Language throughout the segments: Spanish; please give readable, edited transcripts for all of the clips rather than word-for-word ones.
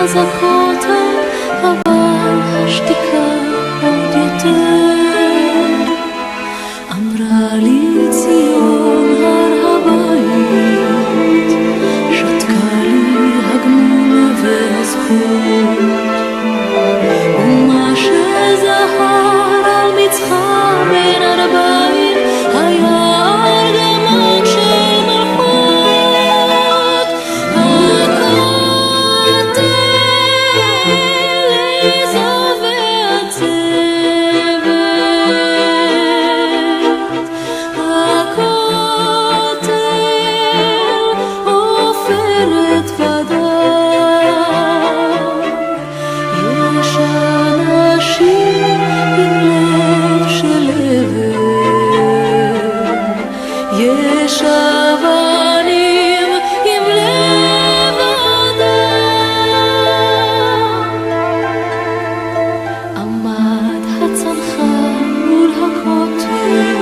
חזקות, אבל השתיקה עוד יותר. אמרה לי ציון הר הבית, שתקה לי הגמול והזכות, ומה שזהר על מצחה בין ארבעים היה ארגמן של מלכות. הכותל עזה והצוות, הכותל עופרת ודם. יש אנשים עם לב של אבן, יש אבנים עם לב אדם. עמד הצנחן מול הכותל,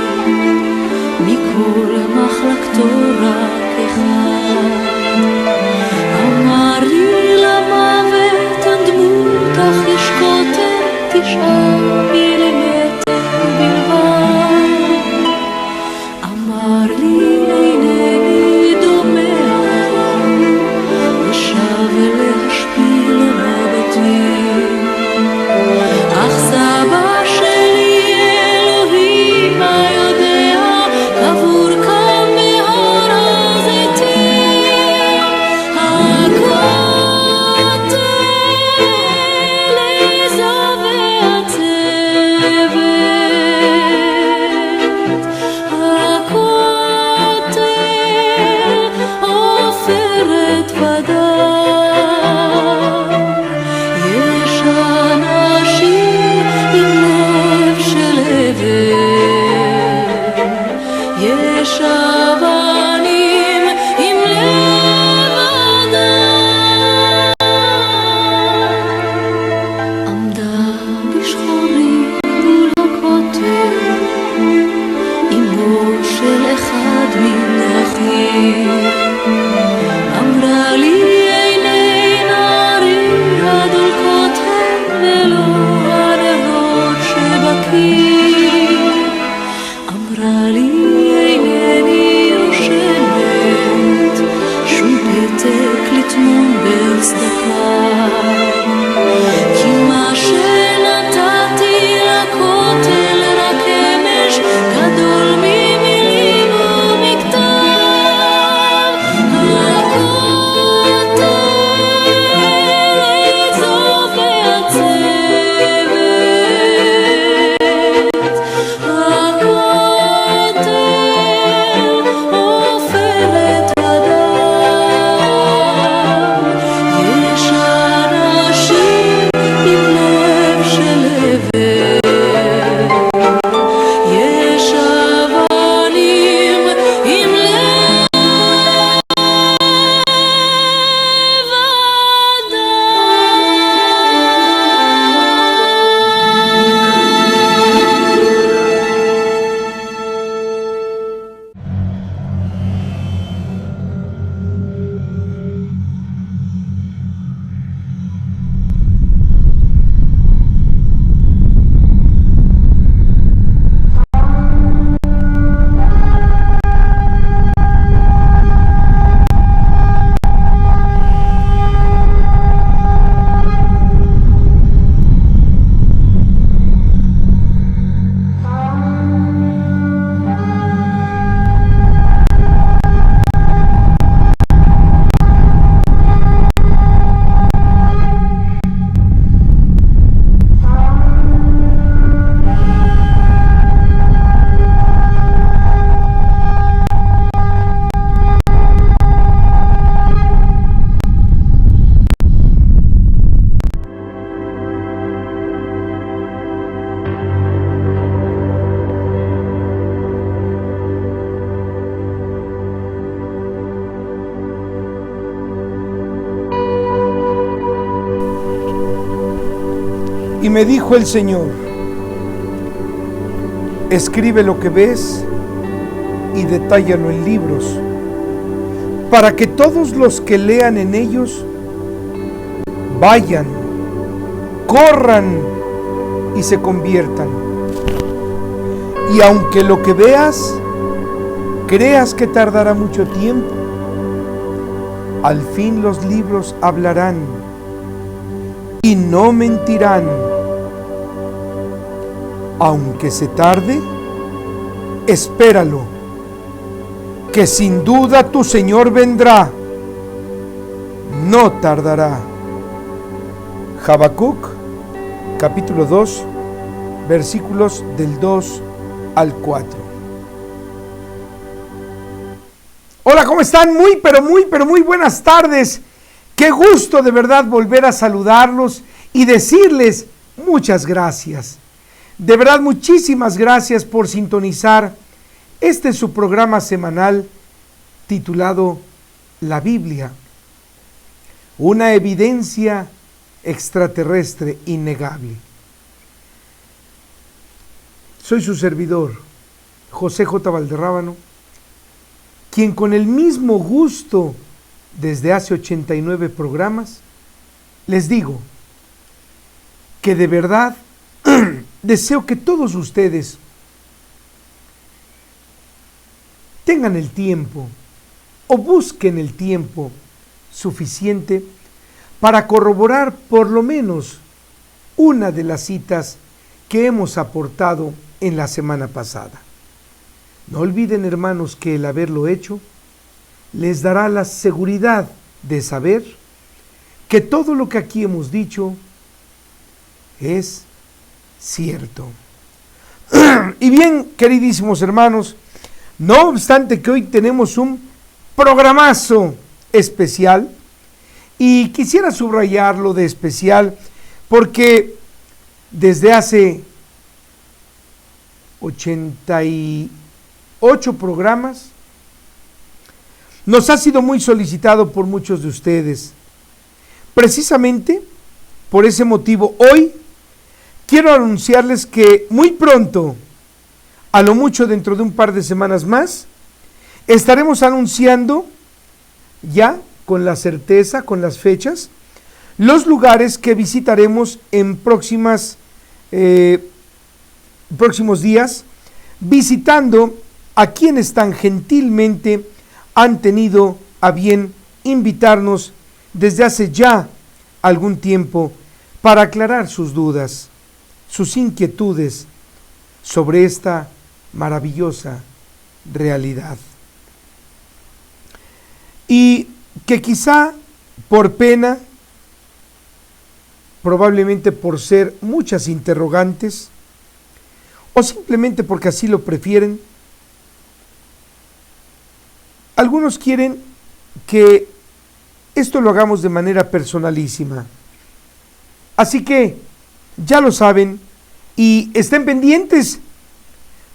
מכל מחלקתו רק אחד. אמר לי למוות אין דמות, אך יש כותל 9 מילימטר בלבד. אמר לי אינני דומע, ושב להשפיל רבדים, אך סבא שלי אלוהים היודע קבור כאן בהר הזיתים. הכותל עזה והצוות, הכותל עופרת ודם. יש אנשים עם לב של אבן, יש אבנים עם לב אדם. עמדה בשחורים מול הכותל, אמו של אחד מן האחים. אמרה לי עיני נערי הדולקות הן ולא הנרות שבקיר. אמרה לי אינני רושמת שום פתק לטמון בצדקה, כי מה שנתתי לכותל רק אמש גדול ממילים ומכתב. הכותל עזה והצוות, הכותל עופרת ודם. יש אנשים עם לב של אבן, יש אבנים עם לב Y me dijo el Señor: escribe lo que ves y detállalo en libros, para que todos los que lean en ellos vayan, corran y se conviertan. Y aunque lo que veas, creas que tardará mucho tiempo, al fin los libros hablarán y no mentirán. Aunque se tarde, espéralo, que sin duda tu Señor vendrá, no tardará. Habacuc, capítulo 2, versículos del 2 al 4. Hola, ¿cómo están? Muy buenas tardes. Qué gusto de verdad volver a saludarlos y decirles muchas gracias. De verdad, muchísimas gracias por sintonizar este su programa semanal titulado La Biblia, una evidencia extraterrestre innegable. Soy su servidor, José J. Valderrábano, quien con el mismo gusto desde hace 89 programas les digo que de verdad deseo que todos ustedes tengan el tiempo o busquen el tiempo suficiente para corroborar por lo menos una de las citas que hemos aportado en la semana pasada. No olviden, hermanos, que el haberlo hecho les dará la seguridad de saber que todo lo que aquí hemos dicho es cierto. Y bien, queridísimos hermanos, no obstante que hoy tenemos un programazo especial, y quisiera subrayarlo de especial porque desde hace 88 programas nos ha sido muy solicitado por muchos de ustedes. Precisamente por ese motivo, hoy quiero anunciarles que muy pronto, a lo mucho dentro de un par de semanas más, estaremos anunciando ya con la certeza, con las fechas, los lugares que visitaremos en próximos días, visitando a quienes tan gentilmente han tenido a bien invitarnos desde hace ya algún tiempo para aclarar sus dudas, sus inquietudes sobre esta maravillosa realidad. Y que quizá por pena, probablemente por ser muchas interrogantes, o simplemente porque así lo prefieren, algunos quieren que esto lo hagamos de manera personalísima. Así que ya lo saben y estén pendientes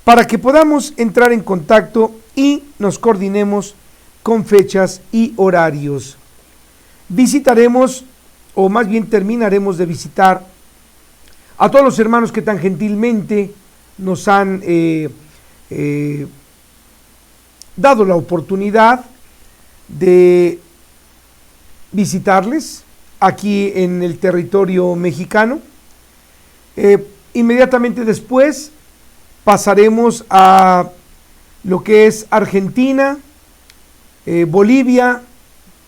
para que podamos entrar en contacto y nos coordinemos con fechas y horarios. Visitaremos, o más bien terminaremos de visitar a todos los hermanos que tan gentilmente nos han dado la oportunidad de visitarles aquí en el territorio mexicano. Inmediatamente después pasaremos a lo que es Argentina, Bolivia,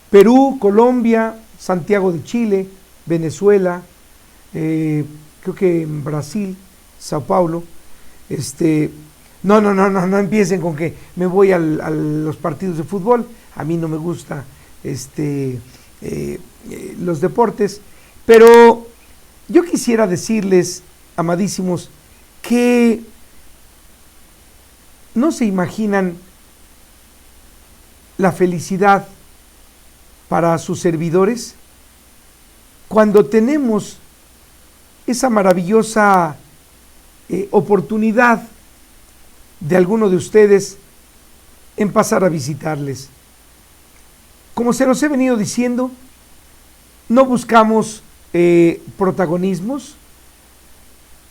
Perú, Colombia, Santiago de Chile, Venezuela, creo que en Brasil, Sao Paulo. No empiecen con que me voy a los partidos de fútbol. A mí no me gusta los deportes, pero yo quisiera decirles, amadísimos, que no se imaginan la felicidad para sus servidores cuando tenemos esa maravillosa oportunidad de alguno de ustedes en pasar a visitarles. Como se los he venido diciendo, no buscamos protagonismos,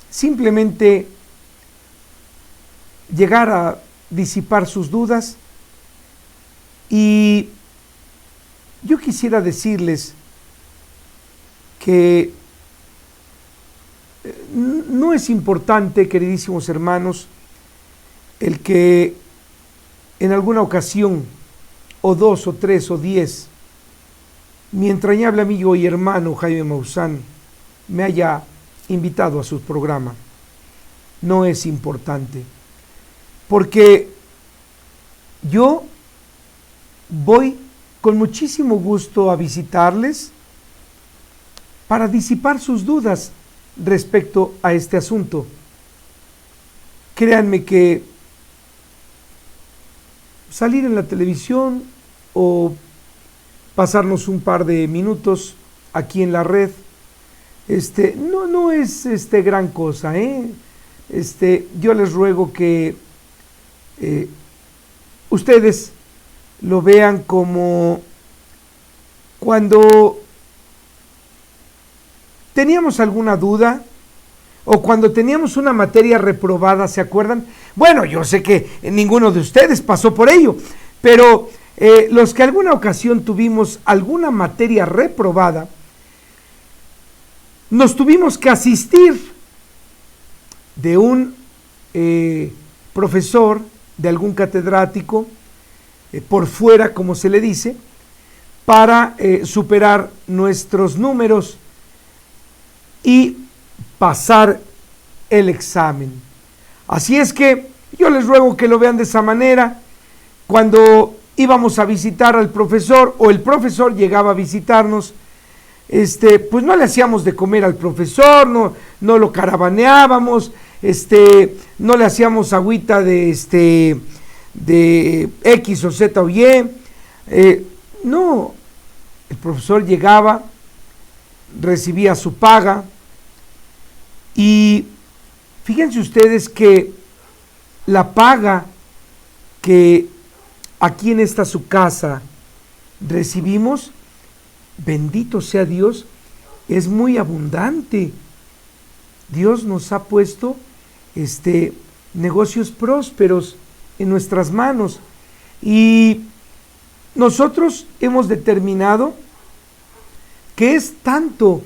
simplemente llegar a disipar sus dudas. Y yo quisiera decirles que no es importante, queridísimos hermanos, el que en alguna ocasión, o 2, o 3, o 10, mi entrañable amigo y hermano Jaime Maussan me haya invitado a su programa. No es importante, porque yo voy con muchísimo gusto a visitarles para disipar sus dudas respecto a este asunto. Créanme que salir en la televisión o pasarnos un par de minutos aquí en la red, no es gran cosa, ¿eh? Yo les ruego que ustedes lo vean como cuando teníamos alguna duda o cuando teníamos una materia reprobada, ¿se acuerdan? Bueno, yo sé que ninguno de ustedes pasó por ello, pero los que alguna ocasión tuvimos alguna materia reprobada, nos tuvimos que asistir de un profesor, de algún catedrático, por fuera, como se le dice, para superar nuestros números y pasar el examen. Así es que yo les ruego que lo vean de esa manera. Cuando íbamos a visitar al profesor o el profesor llegaba a visitarnos, pues no le hacíamos de comer al profesor, no lo carabaneábamos, no le hacíamos agüita de X o Z o Y. No, el profesor llegaba, recibía su paga y fíjense ustedes que la paga que aquí en esta su casa recibimos, bendito sea Dios, es muy abundante. Dios nos ha puesto negocios prósperos en nuestras manos y nosotros hemos determinado que es tanto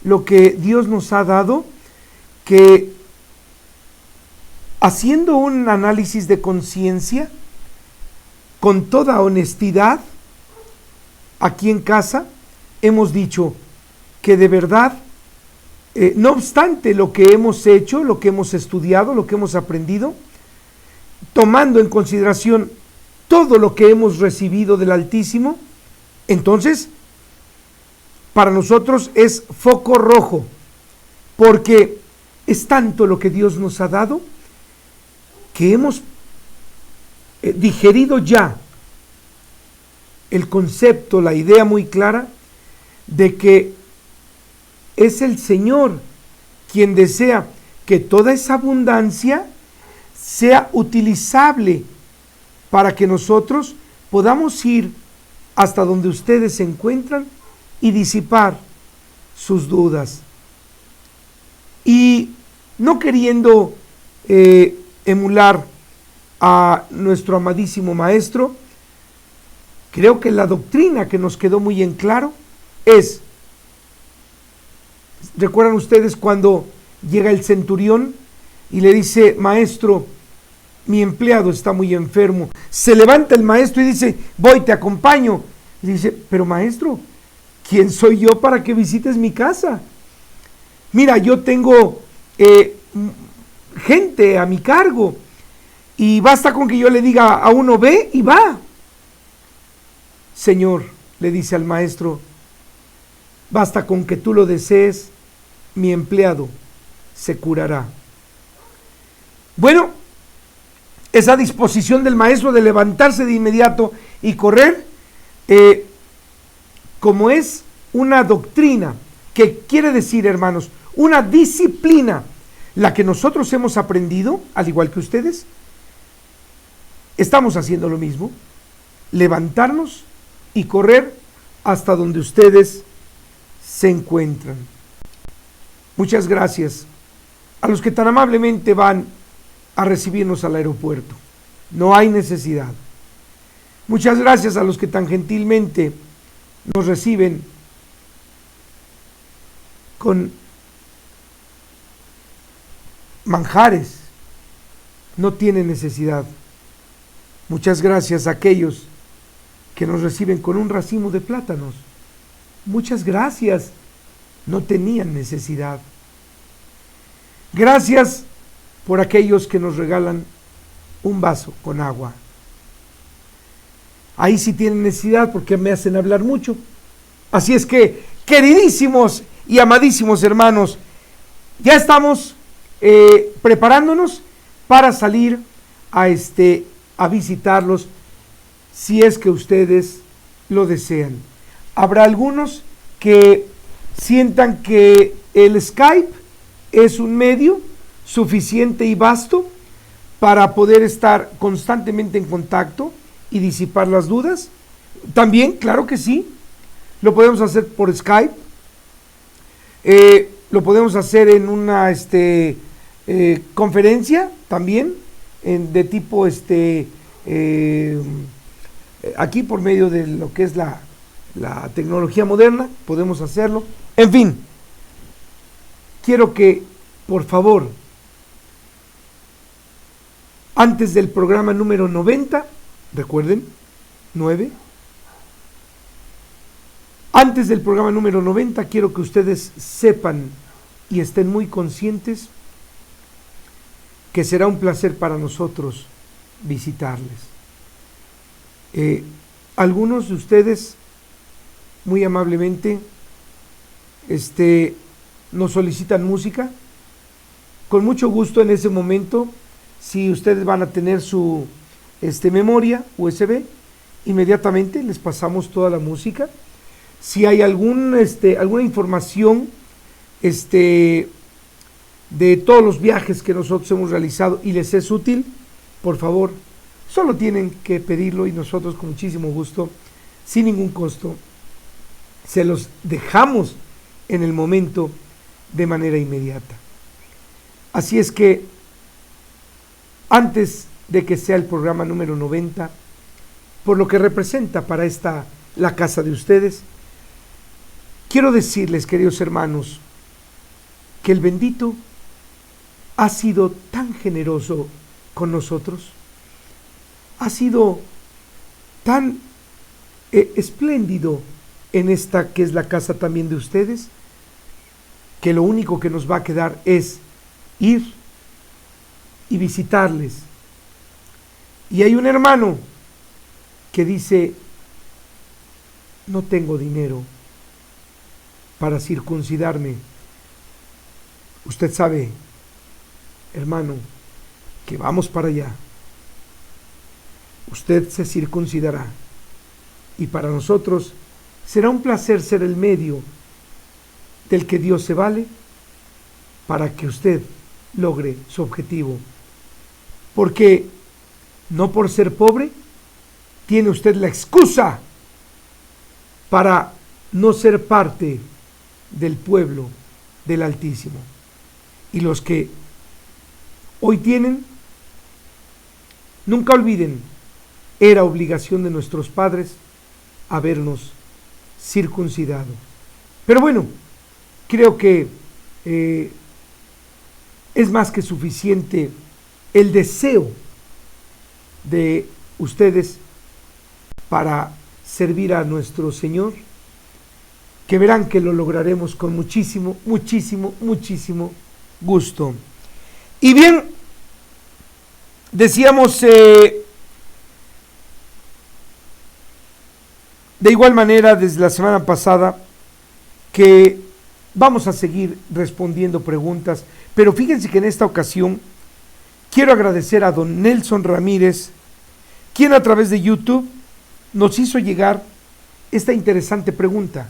lo que Dios nos ha dado que, haciendo un análisis de conciencia con toda honestidad, aquí en casa hemos dicho que de verdad, no obstante lo que hemos hecho, lo que hemos estudiado, lo que hemos aprendido, tomando en consideración todo lo que hemos recibido del Altísimo, entonces para nosotros es foco rojo, porque es tanto lo que Dios nos ha dado que hemos digerido ya el concepto, la idea muy clara de que es el Señor quien desea que toda esa abundancia sea utilizable para que nosotros podamos ir hasta donde ustedes se encuentran y disipar sus dudas. Y no queriendo emular a nuestro amadísimo maestro, creo que la doctrina que nos quedó muy en claro es, ¿recuerdan ustedes cuando llega el centurión y le dice: maestro, mi empleado está muy enfermo? Se levanta el maestro y dice: voy, te acompaño. Y dice: pero maestro, ¿quién soy yo para que visites mi casa? Mira, yo tengo gente a mi cargo y basta con que yo le diga a uno ve y va. Señor, le dice al maestro, basta con que tú lo desees, mi empleado se curará. Bueno, esa disposición del maestro de levantarse de inmediato y correr, como es una doctrina, que quiere decir, hermanos, una disciplina, la que nosotros hemos aprendido, al igual que ustedes, estamos haciendo lo mismo, levantarnos y correr hasta donde ustedes se encuentran. Muchas gracias a los que tan amablemente van a recibirnos al aeropuerto. No hay necesidad. Muchas gracias a los que tan gentilmente nos reciben con manjares, no tiene necesidad. Muchas gracias a aquellos que nos reciben con un racimo de plátanos. Muchas gracias, no tenían necesidad. Gracias por aquellos que nos regalan un vaso con agua. Ahí sí tienen necesidad porque me hacen hablar mucho. Así es que, queridísimos y amadísimos hermanos, ya estamos preparándonos para salir a visitarlos si es que ustedes lo desean. Habrá algunos que sientan que el Skype es un medio suficiente y vasto para poder estar constantemente en contacto y disipar las dudas. También, claro que sí, lo podemos hacer por Skype, lo podemos hacer en una conferencia también, de tipo aquí por medio de lo que es la tecnología moderna, podemos hacerlo. En fin, quiero que, por favor, antes del programa número 90, recuerden, 9, antes del programa número 90, quiero que ustedes sepan y estén muy conscientes que será un placer para nosotros visitarles. Algunos de ustedes muy amablemente nos solicitan música. Con mucho gusto en ese momento, si ustedes van a tener su memoria USB, inmediatamente les pasamos toda la música. Si hay alguna información de todos los viajes que nosotros hemos realizado y les es útil, por favor, solo tienen que pedirlo y nosotros con muchísimo gusto, sin ningún costo, se los dejamos en el momento de manera inmediata. Así es que, antes de que sea el programa número 90, por lo que representa para la casa de ustedes, quiero decirles, queridos hermanos, que el bendito ha sido tan generoso con nosotros, ha sido tan espléndido en esta que es la casa también de ustedes, que lo único que nos va a quedar es ir y visitarles. Y hay un hermano que dice: no tengo dinero para circuncidarme. Usted sabe, hermano, que vamos para allá. Usted se circuncidará y para nosotros será un placer ser el medio del que Dios se vale para que usted logre su objetivo. Porque no por ser pobre tiene usted la excusa para no ser parte del pueblo del Altísimo. Y los que hoy tienen, nunca olviden, era obligación de nuestros padres habernos circuncidado. Pero bueno, creo que es más que suficiente el deseo de ustedes para servir a nuestro Señor, que verán que lo lograremos con muchísimo, muchísimo, muchísimo gusto. Y bien, decíamos de igual manera desde la semana pasada que vamos a seguir respondiendo preguntas, pero fíjense que en esta ocasión quiero agradecer a don Nelson Ramírez, quien a través de YouTube nos hizo llegar esta interesante pregunta.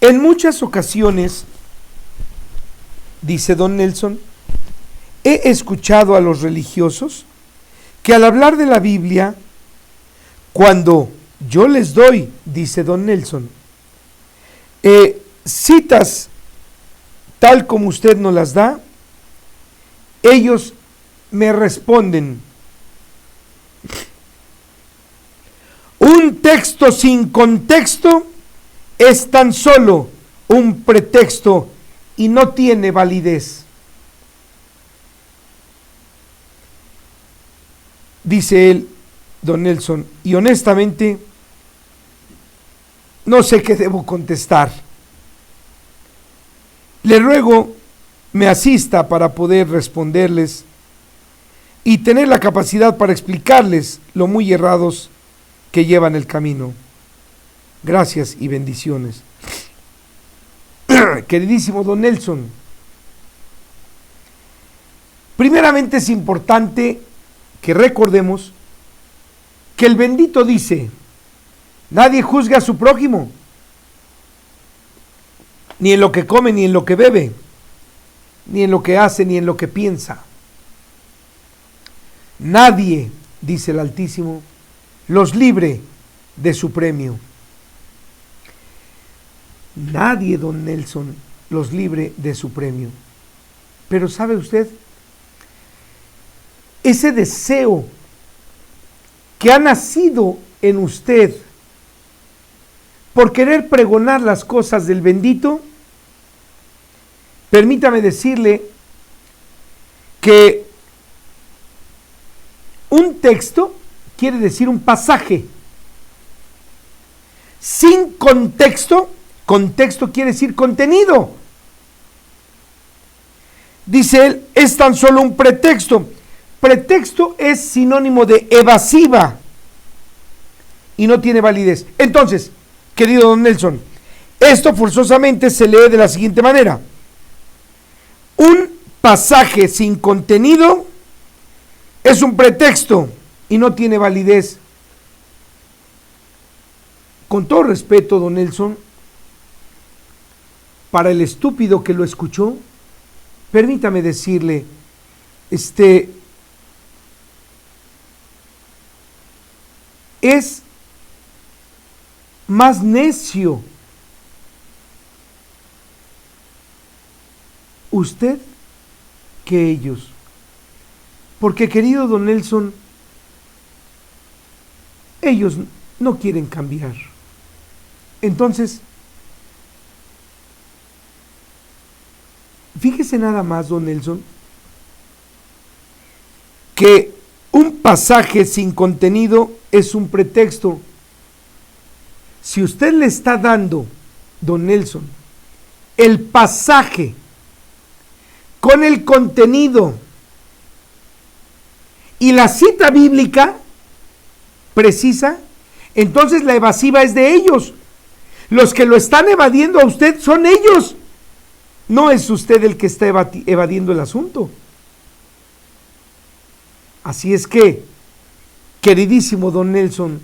En muchas ocasiones, dice don Nelson, he escuchado a los religiosos que al hablar de la Biblia, cuando yo les doy, dice don Nelson, citas tal como usted nos las da, ellos me responden: un texto sin contexto es tan solo un pretexto y no tiene validez. Dice él, don Nelson, y honestamente no sé qué debo contestar. Le ruego me asista para poder responderles y tener la capacidad para explicarles lo muy errados que llevan el camino. Gracias y bendiciones. Queridísimo don Nelson, primeramente es importante que recordemos que el bendito dice: nadie juzga a su prójimo, ni en lo que come, ni en lo que bebe, ni en lo que hace, ni en lo que piensa. Nadie, dice el Altísimo, los libre de su premio. Nadie, don Nelson, los libre de su premio. Pero ¿sabe usted? Ese deseo que ha nacido en usted por querer pregonar las cosas del bendito, permítame decirle que un texto quiere decir un pasaje. Sin contexto, contexto quiere decir contenido. Dice él, es tan solo un pretexto. Pretexto es sinónimo de evasiva y no tiene validez. Entonces, querido don Nelson, esto forzosamente se lee de la siguiente manera: un pasaje sin contenido es un pretexto y no tiene validez. Con todo respeto, don Nelson, para el estúpido que lo escuchó, permítame decirle, es más necio usted que ellos. Porque, querido don Nelson, ellos no quieren cambiar. Entonces, fíjese nada más, don Nelson, que un pasaje sin contenido es un pretexto. Si usted le está dando, don Nelson, el pasaje con el contenido y la cita bíblica precisa, entonces la evasiva es de ellos. Los que lo están evadiendo a usted son ellos. No es usted el que está evadiendo el asunto. Así es que, queridísimo don Nelson,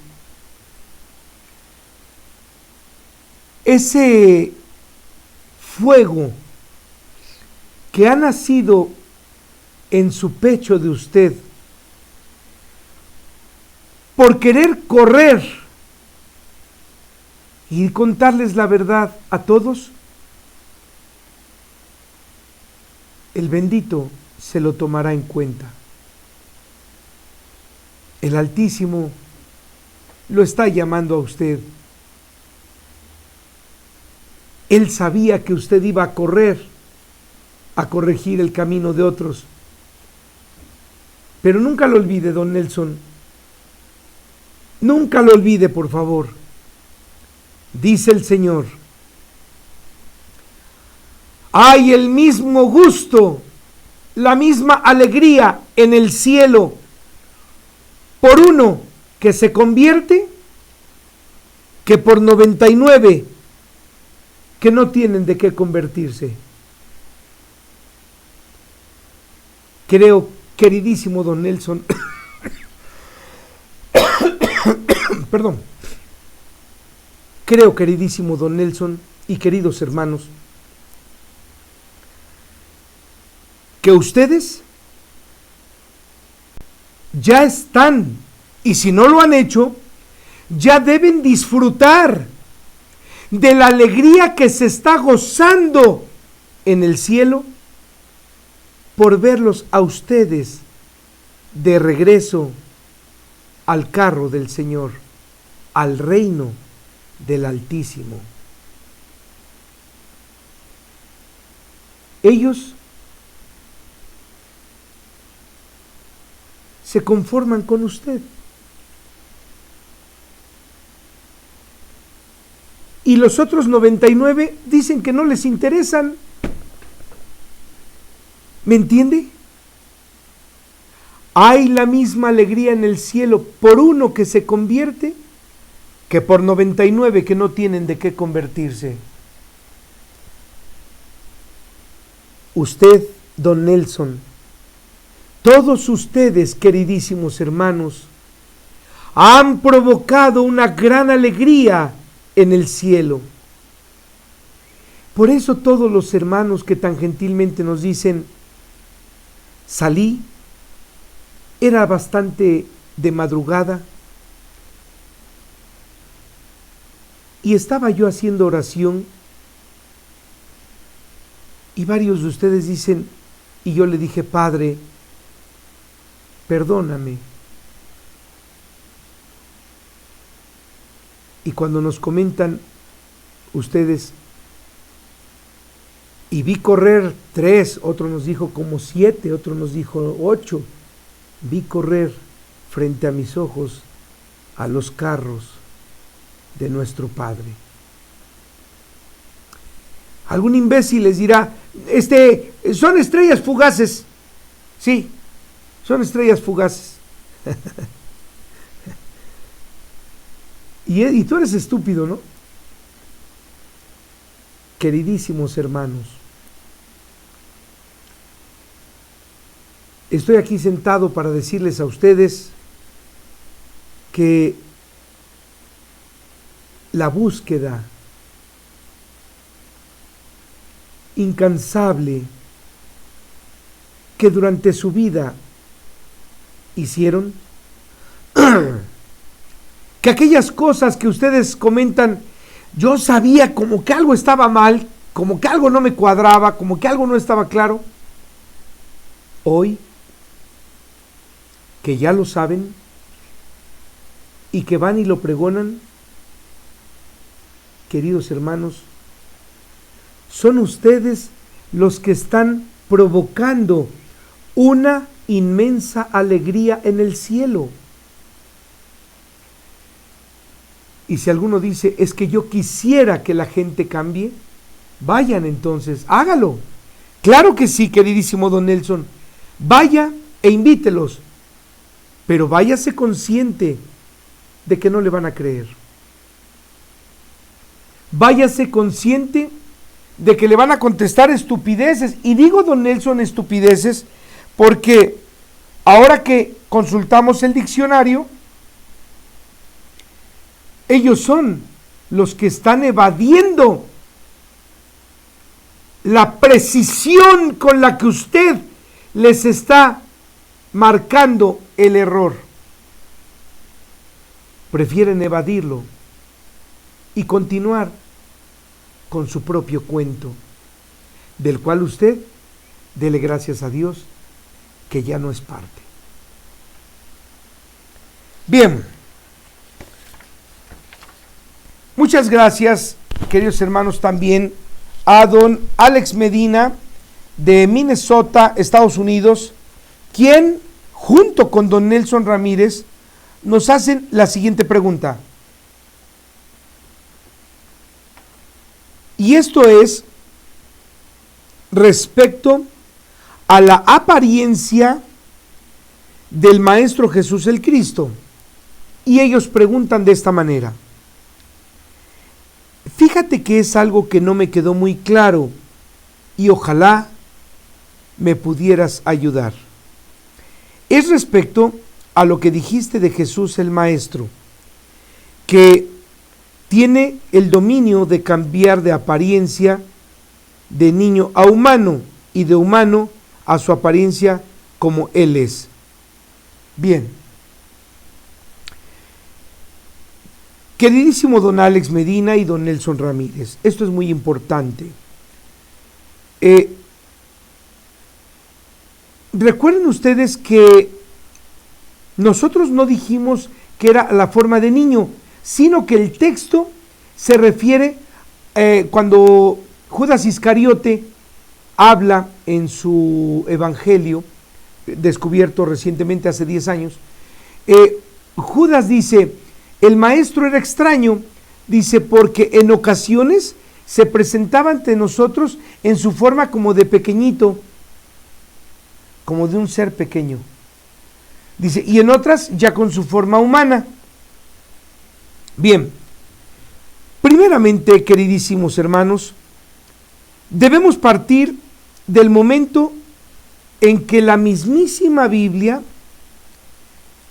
ese fuego que ha nacido en su pecho de usted por querer correr y contarles la verdad a todos, el bendito se lo tomará en cuenta. El Altísimo lo está llamando a usted. Él sabía que usted iba a correr a corregir el camino de otros. Pero nunca lo olvide, don Nelson. Nunca lo olvide, por favor. Dice el Señor: hay el mismo gusto, la misma alegría en el cielo por uno que se convierte que por 99 que no tienen de qué convertirse. Creo, queridísimo don Nelson, perdón, creo, queridísimo don Nelson y queridos hermanos, que ustedes ya están, y si no lo han hecho, ya deben disfrutar de la alegría que se está gozando en el cielo por verlos a ustedes de regreso al carro del Señor, al reino del Altísimo. ellos se conforman con usted. Y los otros 99 dicen que no les interesan. ¿Me entiende? Hay la misma alegría en el cielo por uno que se convierte que por 99 que no tienen de qué convertirse. Usted, don Nelson, todos ustedes, queridísimos hermanos, han provocado una gran alegría en el cielo. Por eso todos los hermanos que tan gentilmente nos dicen, salí, era bastante de madrugada, y estaba yo haciendo oración, y varios de ustedes dicen, y yo le dije, Padre, perdóname. Y cuando nos comentan ustedes, y vi correr 3, otro nos dijo como 7, otro nos dijo 8, vi correr frente a mis ojos a los carros de nuestro Padre. Algún imbécil les dirá, son estrellas fugaces. Sí, son estrellas fugaces. Y tú eres estúpido, ¿no? Queridísimos hermanos, estoy aquí sentado para decirles a ustedes que la búsqueda incansable que durante su vida hicieron, que aquellas cosas que ustedes comentan, yo sabía como que algo estaba mal, como que algo no me cuadraba, como que algo no estaba claro, hoy, que ya lo saben y que van y lo pregonan, queridos hermanos, son ustedes los que están provocando una inmensa alegría en el cielo. Y si alguno dice, es que yo quisiera que la gente cambie, vayan entonces, hágalo. Claro que sí, queridísimo don Nelson, vaya e invítelos, pero váyase consciente de que no le van a creer. Váyase consciente de que le van a contestar estupideces. Y digo, don Nelson, estupideces, porque ahora que consultamos el diccionario, ellos son los que están evadiendo la precisión con la que usted les está marcando el error. Prefieren evadirlo y continuar con su propio cuento, del cual usted dele gracias a Dios que ya no es parte. Bien, muchas gracias, queridos hermanos, también a don Alex Medina de Minnesota, Estados Unidos, quien junto con don Nelson Ramírez nos hacen la siguiente pregunta. Y esto es respecto a la apariencia del Maestro Jesús el Cristo. Y ellos preguntan de esta manera. Fíjate que es algo que no me quedó muy claro y ojalá me pudieras ayudar. Es respecto a lo que dijiste de Jesús el Maestro, que tiene el dominio de cambiar de apariencia de niño a humano y de humano a su apariencia como Él es. Bien. Queridísimo don Alex Medina y don Nelson Ramírez, esto es muy importante. Recuerden ustedes que nosotros no dijimos que era la forma de niño, sino que el texto se refiere cuando Judas Iscariote habla en su evangelio, descubierto recientemente hace 10 años, Judas dice, el maestro era extraño, dice, porque en ocasiones se presentaba ante nosotros en su forma como de pequeñito, como de un ser pequeño. Dice, y en otras ya con su forma humana. Bien, primeramente, queridísimos hermanos, debemos partir del momento en que la mismísima Biblia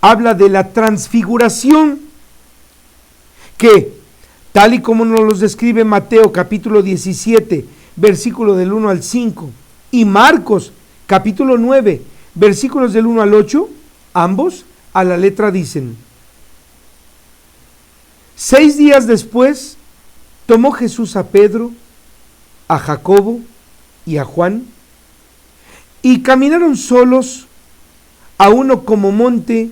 habla de la transfiguración, que tal y como nos los describe Mateo capítulo 17, versículo del 1 al 5, y Marcos capítulo 9, versículos del 1 al 8, ambos a la letra dicen: 6 días después tomó Jesús a Pedro, a Jacobo y a Juan, y caminaron solos a uno como monte,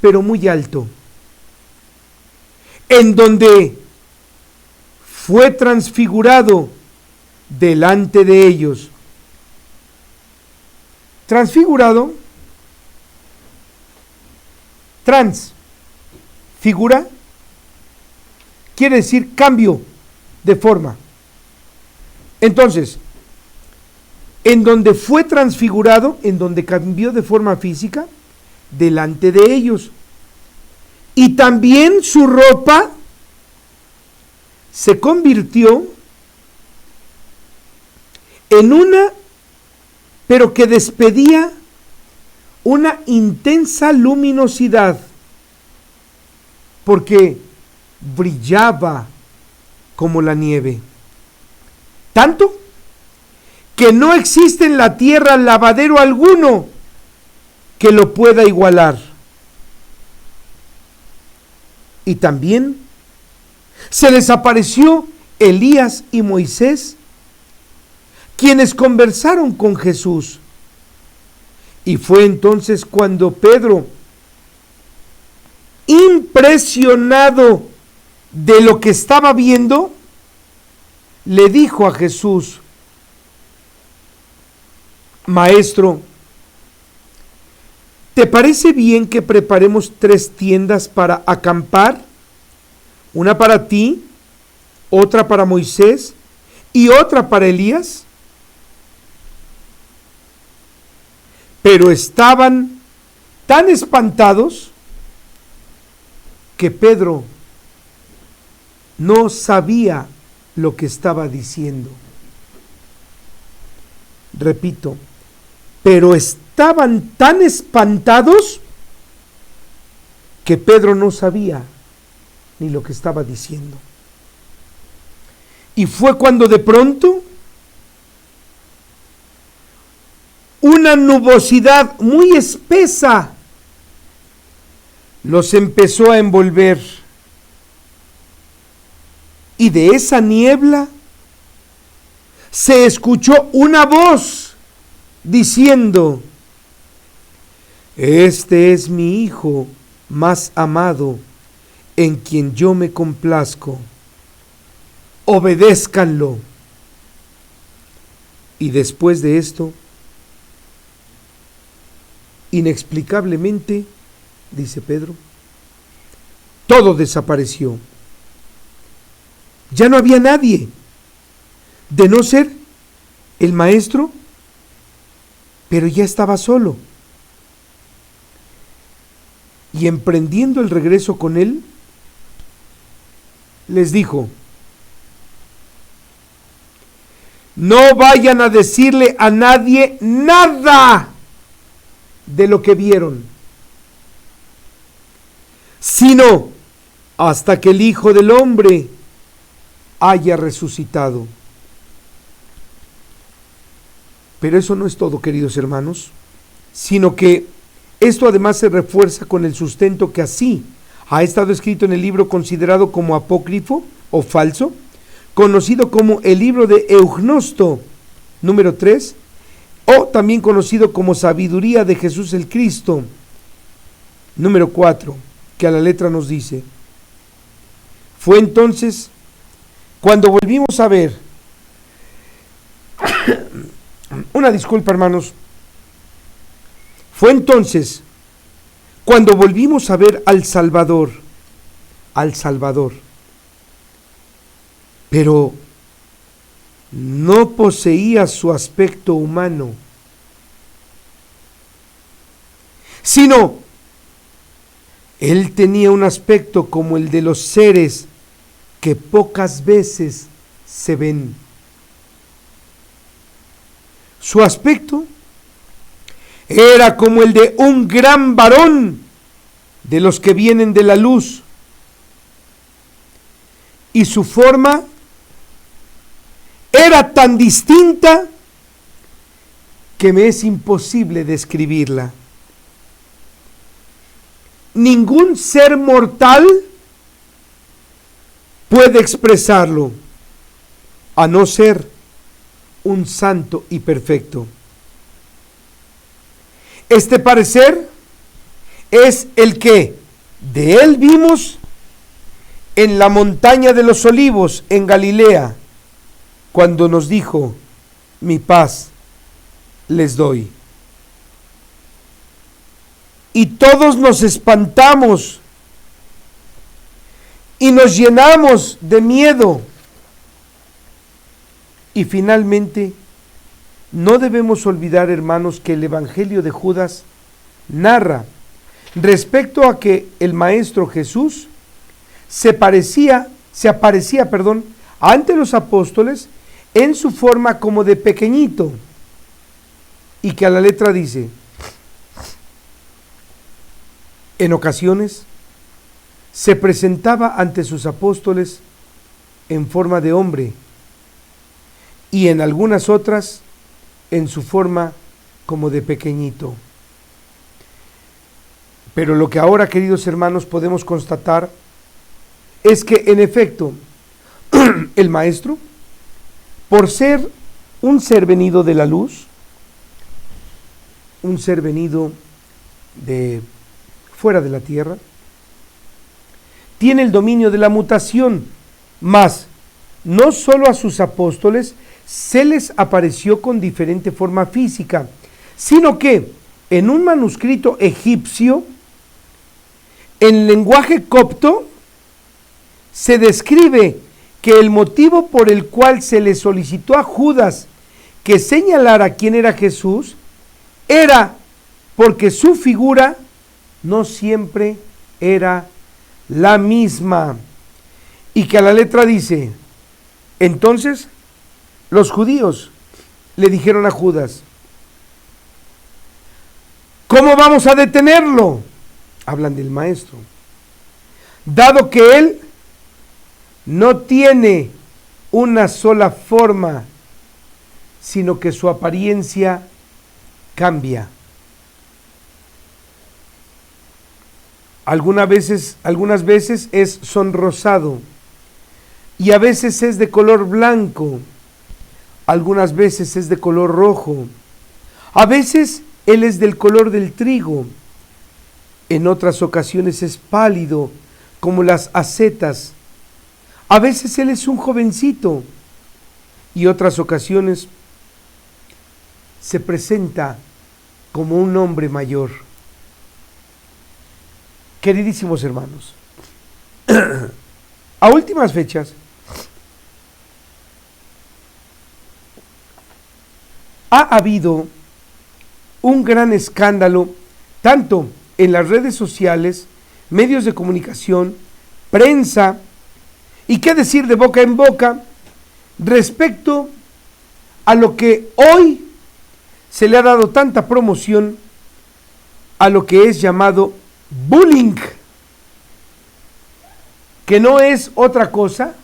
pero muy alto, en donde fue transfigurado delante de ellos. Transfigurado, figura, quiere decir cambio de forma. Entonces, en donde fue transfigurado, en donde cambió de forma física, delante de ellos. Y también su ropa se convirtió en una, pero que despedía una intensa luminosidad, porque brillaba como la nieve. Tanto que no existe en la tierra lavadero alguno que lo pueda igualar. Y también se les apareció Elías y Moisés, quienes conversaron con Jesús. Y fue entonces cuando Pedro, impresionado de lo que estaba viendo, le dijo a Jesús: Maestro, ¿te parece bien que preparemos 3 tiendas para acampar? Una para ti, otra para Moisés y otra para Elías. Pero estaban tan espantados que Pedro no sabía lo que estaba diciendo. Repito, pero estaban tan espantados que Pedro no sabía ni lo que estaba diciendo. Y fue cuando de pronto una nubosidad muy espesa los empezó a envolver. Y de esa niebla se escuchó una voz diciendo: Este es mi Hijo más amado, en quien yo me complazco. Obedézcanlo. Y después de esto, inexplicablemente, dice Pedro, todo desapareció. Ya no había nadie, de no ser el maestro, pero ya estaba solo. Y emprendiendo el regreso con él, les dijo: No vayan a decirle a nadie nada de lo que vieron, sino hasta que el Hijo del Hombre haya resucitado. Pero eso no es todo, queridos hermanos, sino que esto además se refuerza con el sustento que así ha estado escrito en el libro considerado como apócrifo o falso, conocido como el libro de Eugnosto, número 3, o también conocido como Sabiduría de Jesús el Cristo, número 4, que a la letra nos dice: Fue entonces cuando volvimos a ver Una disculpa, hermanos. Fue entonces cuando volvimos a ver al Salvador, pero no poseía su aspecto humano, sino él tenía un aspecto como el de los seres que pocas veces se ven. Su aspecto era como el de un gran varón de los que vienen de la luz, y su forma era tan distinta que me es imposible describirla. Ningún ser mortal puede expresarlo, a no ser un santo y perfecto. Este parecer es el que de él vimos en la montaña de los Olivos en Galilea, cuando nos dijo: mi paz les doy. Y todos nos espantamos y nos llenamos de miedo. Y finalmente, no debemos olvidar, hermanos, que el Evangelio de Judas narra respecto a que el Maestro Jesús se aparecía ante los apóstoles en su forma como de pequeñito, y que a la letra dice: en ocasiones se presentaba ante sus apóstoles en forma de hombre, y en algunas otras en su forma como de pequeñito. Pero lo que ahora, queridos hermanos, podemos constatar es que en efecto el Maestro, por ser un ser venido de la luz, un ser venido de fuera de la tierra, tiene el dominio de la mutación, mas no solo a sus apóstoles se les apareció con diferente forma física, sino que en un manuscrito egipcio, en lenguaje copto, se describe que el motivo por el cual se le solicitó a Judas que señalara quién era Jesús era porque su figura no siempre era la misma, y que a la letra dice: entonces los judíos le dijeron a Judas: ¿cómo vamos a detenerlo? Hablan del Maestro, dado que él no tiene una sola forma, sino que su apariencia cambia. Algunas veces es sonrosado, y a veces es de color blanco, algunas veces es de color rojo, a veces él es del color del trigo, en otras ocasiones es pálido como las acetas, a veces él es un jovencito, y otras ocasiones se presenta como un hombre mayor. Queridísimos hermanos, a últimas fechas ha habido un gran escándalo, tanto en las redes sociales, medios de comunicación, prensa, y qué decir de boca en boca, respecto a lo que hoy se le ha dado tanta promoción, a lo que es llamado bullying, que no es otra cosa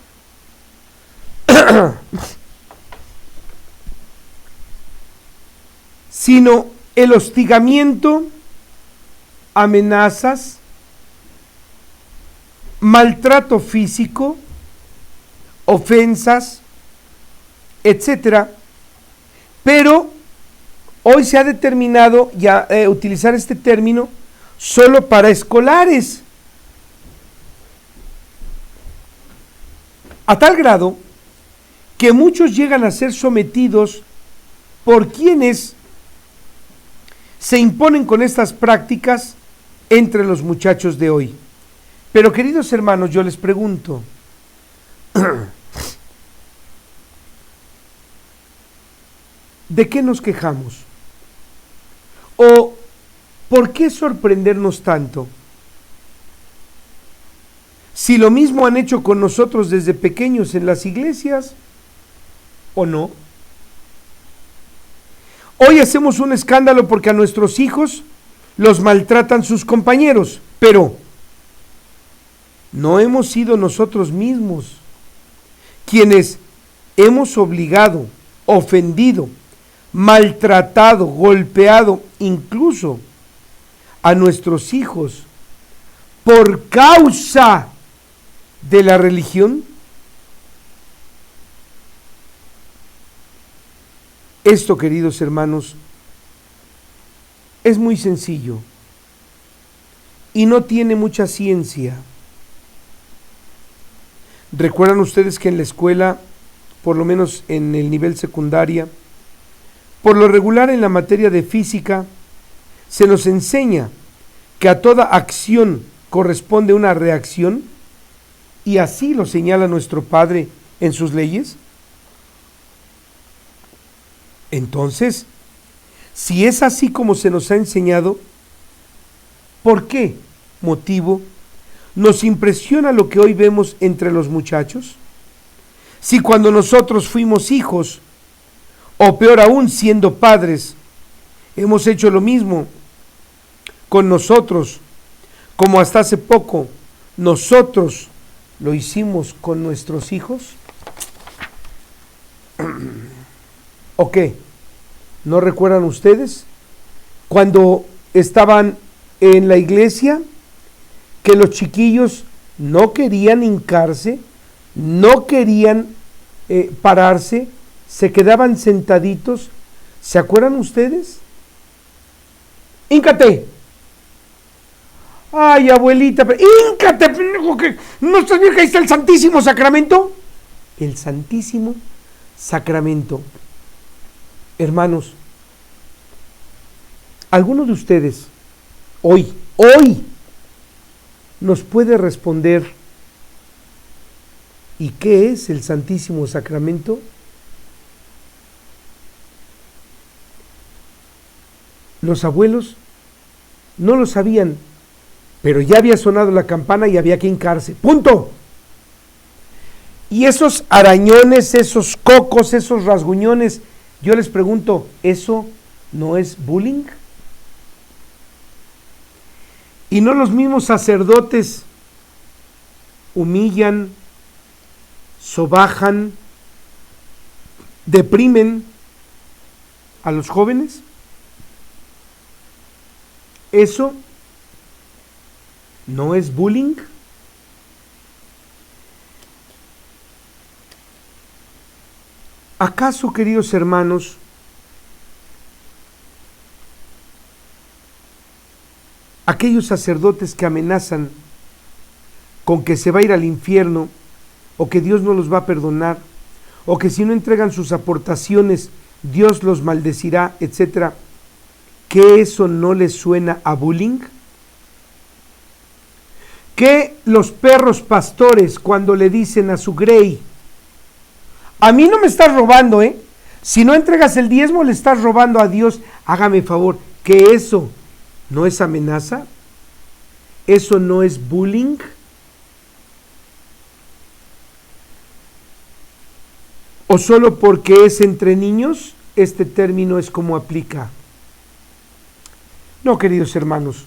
sino el hostigamiento, amenazas, maltrato físico, ofensas, etcétera. Pero hoy se ha determinado ya utilizar este término solo para escolares, a tal grado que muchos llegan a ser sometidos por quienes se imponen con estas prácticas entre los muchachos de hoy. Pero queridos hermanos, yo les pregunto, ¿de qué nos quejamos? ¿O por qué sorprendernos tanto? Si lo mismo han hecho con nosotros desde pequeños en las iglesias, ¿o no? Hoy hacemos un escándalo porque a nuestros hijos los maltratan sus compañeros, pero no hemos sido nosotros mismos quienes hemos obligado, ofendido, maltratado, golpeado, incluso a nuestros hijos por causa de la religión. Esto, queridos hermanos, es muy sencillo y no tiene mucha ciencia. ¿Recuerdan ustedes que en la escuela, por lo menos en el nivel secundaria, por lo regular en la materia de física, se nos enseña que a toda acción corresponde una reacción? Y así lo señala nuestro Padre en sus leyes. Entonces, si es así como se nos ha enseñado, ¿por qué motivo nos impresiona lo que hoy vemos entre los muchachos? Si cuando nosotros fuimos hijos, o peor aún siendo padres, hemos hecho lo mismo con nosotros, como hasta hace poco nosotros lo hicimos con nuestros hijos. ¿O qué? ¿No recuerdan ustedes cuando estaban en la iglesia que los chiquillos no querían hincarse, no querían pararse, se quedaban sentaditos? ¿Se acuerdan ustedes? ¡Híncate! ¡Ay, abuelita! ¡Híncate! ¿No estás bien que ahí está el Santísimo Sacramento? El Santísimo Sacramento. Hermanos, ¿alguno de ustedes hoy nos puede responder ¿y qué es el Santísimo Sacramento? Los abuelos no lo sabían, pero ya había sonado la campana y había que hincarse. ¡Punto! Y esos arañones, esos cocos, esos rasguñones, yo les pregunto, ¿eso no es bullying? Y no los mismos sacerdotes humillan, sobajan, deprimen a los jóvenes. ¿Eso no es bullying? ¿Acaso, queridos hermanos, aquellos sacerdotes que amenazan con que se va a ir al infierno, o que Dios no los va a perdonar, o que si no entregan sus aportaciones, Dios los maldecirá, etcétera, ¿que eso no les suena a bullying? ¿Que los perros pastores cuando le dicen a su grey, a mí no me estás robando, si no entregas el diezmo le estás robando a Dios, hágame favor, que eso no es amenaza? ¿Eso no es bullying? ¿O solo porque es entre niños este término es como aplica? No, queridos hermanos,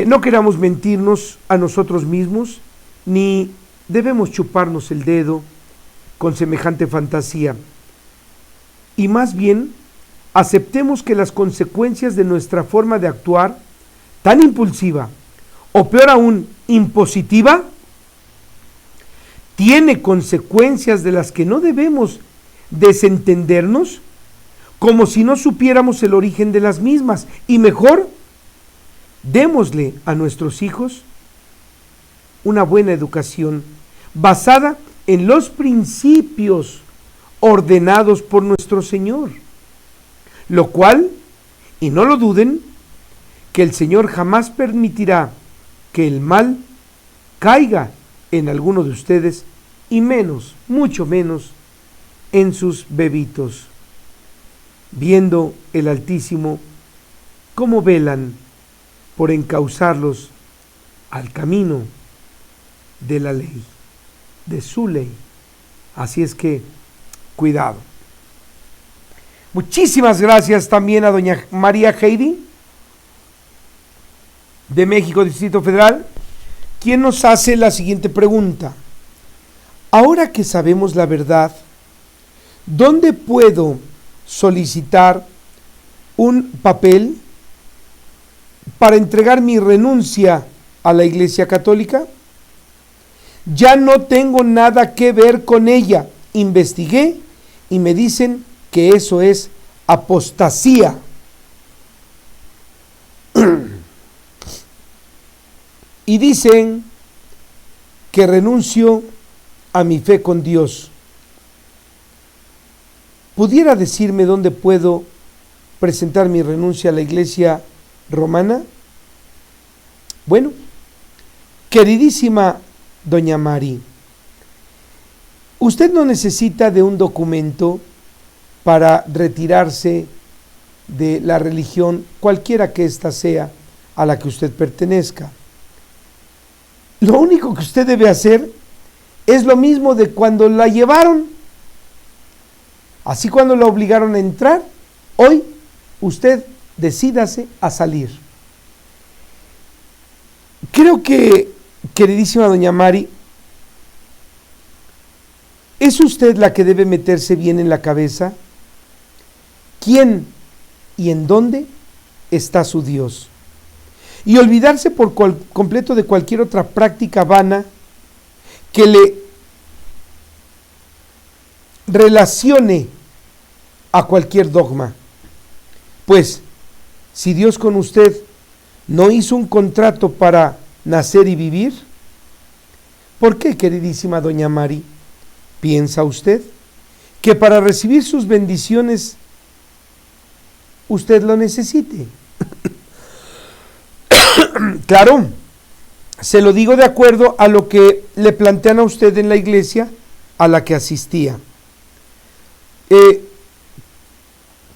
no queramos mentirnos a nosotros mismos, ni debemos chuparnos el dedo con semejante fantasía. Y más bien, aceptemos que las consecuencias de nuestra forma de actuar, tan impulsiva, o peor aún, impositiva, tiene consecuencias de las que no debemos desentendernos, como si no supiéramos el origen de las mismas, y mejor, démosle a nuestros hijos una buena educación basada en los principios ordenados por nuestro Señor. lo cual, y no lo duden, que el Señor jamás permitirá que el mal caiga en alguno de ustedes, y menos, mucho menos, en sus bebitos, viendo el Altísimo cómo velan por encauzarlos al camino de la ley, de su ley. Así es que, cuidado. Muchísimas gracias también a doña María Heidi, de México, Distrito Federal, quien nos hace la siguiente pregunta. Ahora que sabemos la verdad, ¿dónde puedo solicitar un papel para entregar mi renuncia a la Iglesia Católica? Ya no tengo nada que ver con ella. Investigué y me dicen que eso es apostasía. Y dicen que renuncio a mi fe con Dios. ¿Pudiera decirme dónde puedo presentar mi renuncia a la Iglesia Romana? Bueno, queridísima doña Mari, usted no necesita de un documento para retirarse de la religión, cualquiera que ésta sea a la que usted pertenezca. Lo único que usted debe hacer es lo mismo de cuando la llevaron. Así cuando la obligaron a entrar, hoy usted decídase a salir. Creo que, queridísima doña Mari, ¿es usted la que debe meterse bien en la cabeza quién y en dónde está su Dios? Y olvidarse por completo de cualquier otra práctica vana que le relacione a cualquier dogma. Pues, si Dios con usted no hizo un contrato para nacer y vivir, ¿por qué, queridísima doña Mari, piensa usted que para recibir sus bendiciones usted lo necesite? Claro, se lo digo de acuerdo a lo que le plantean a usted en la iglesia a la que asistía.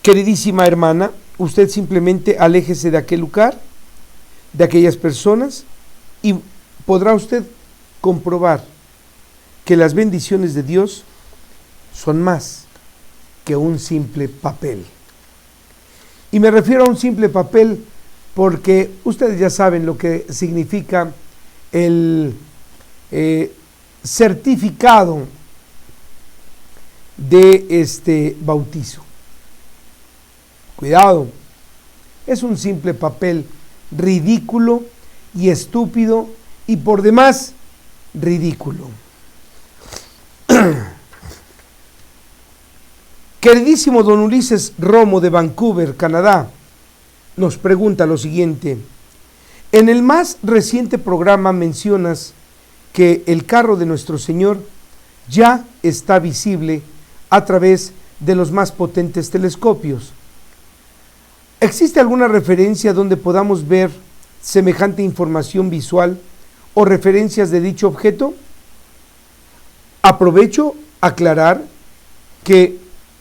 Queridísima hermana, usted simplemente aléjese de aquel lugar, de aquellas personas, y podrá usted comprobar que las bendiciones de Dios son más que un simple papel. Y me refiero a un simple papel porque ustedes ya saben lo que significa el certificado de este bautizo. Cuidado, es un simple papel ridículo y estúpido y por demás ridículo. Queridísimo don Ulises Romo de Vancouver, Canadá, nos pregunta lo siguiente. En el más reciente programa mencionas que el carro de nuestro Señor ya está visible a través de los más potentes telescopios. ¿Existe alguna referencia donde podamos ver semejante información visual o referencias de dicho objeto? Aprovecho aclarar que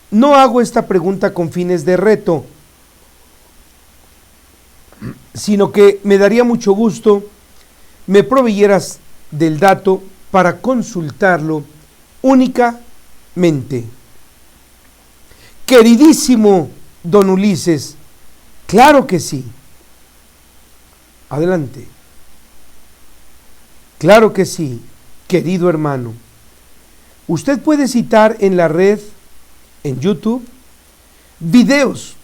no hago esta pregunta con fines de reto, sino que me daría mucho gusto me proveyeras del dato para consultarlo únicamente. Queridísimo don Ulises, claro que sí. Adelante. Claro que sí, querido hermano. Usted puede citar en la red, en YouTube, videos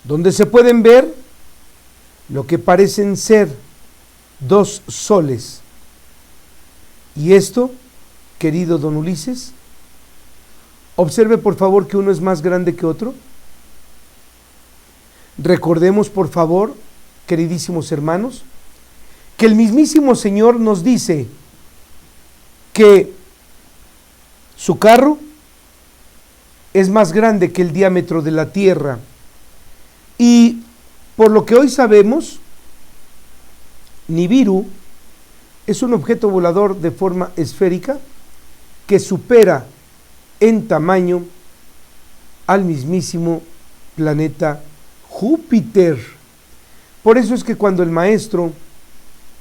donde se pueden ver lo que parecen ser 2 soles. Y esto, querido don Ulises, observe por favor que uno es más grande que otro. Recordemos por favor, queridísimos hermanos, que el mismísimo Señor nos dice que su carro es más grande que el diámetro de la Tierra. Y por lo que hoy sabemos, Nibiru es un objeto volador de forma esférica que supera en tamaño al mismísimo planeta Júpiter. Por eso es que cuando el maestro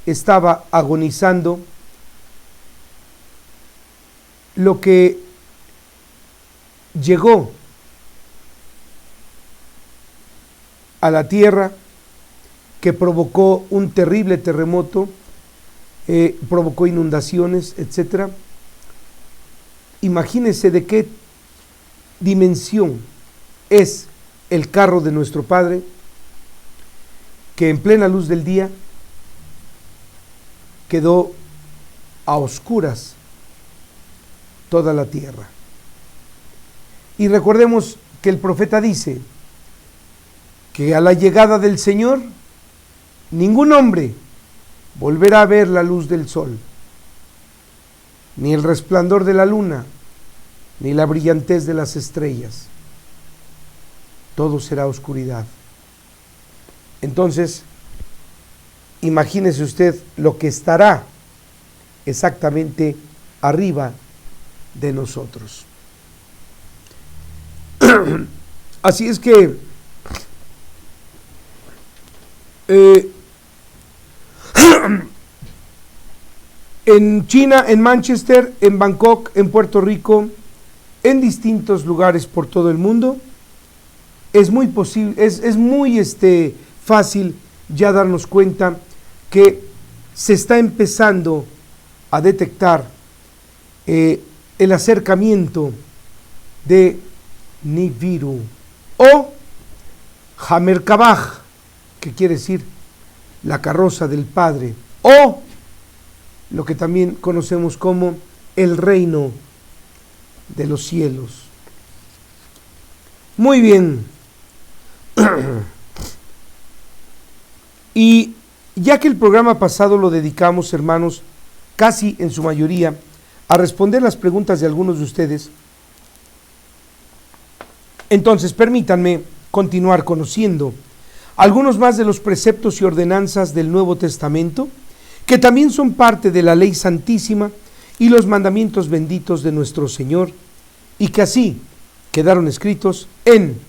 estaba agonizando, lo que llegó a la Tierra, que provocó un terrible terremoto, provocó inundaciones, etc. Imagínense de qué dimensión es el carro de nuestro Padre, que en plena luz del día quedó a oscuras toda la tierra. Y recordemos que el profeta dice que a la llegada del Señor ningún hombre volverá a ver la luz del sol, ni el resplandor de la luna, ni la brillantez de las estrellas. Todo será oscuridad. Entonces, imagínese usted lo que estará exactamente arriba de nosotros. Así es que en China, en Manchester, en Bangkok, en Puerto Rico, en distintos lugares por todo el mundo, es muy posible, es muy fácil ya darnos cuenta que se está empezando a detectar el acercamiento de Nibiru o Hamerkabah, que quiere decir la carroza del Padre, o lo que también conocemos como el reino de los cielos. Muy bien. Y ya que el programa pasado lo dedicamos, hermanos, casi en su mayoría, a responder las preguntas de algunos de ustedes, entonces permítanme continuar conociendo algunos más de los preceptos y ordenanzas del Nuevo Testamento, que también son parte de la ley santísima y los mandamientos benditos de nuestro Señor, y que así quedaron escritos en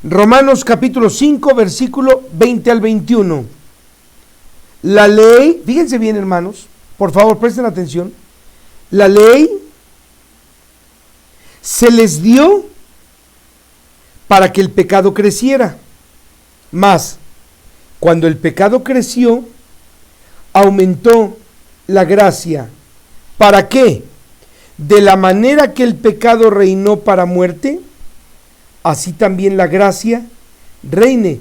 Romanos capítulo 5, versículo 20 al 21. La ley, fíjense bien, hermanos, por favor presten atención, la ley se les dio para que el pecado creciera, mas cuando el pecado creció, aumentó la gracia. ¿Para qué? De la manera que el pecado reinó para muerte, así también la gracia reine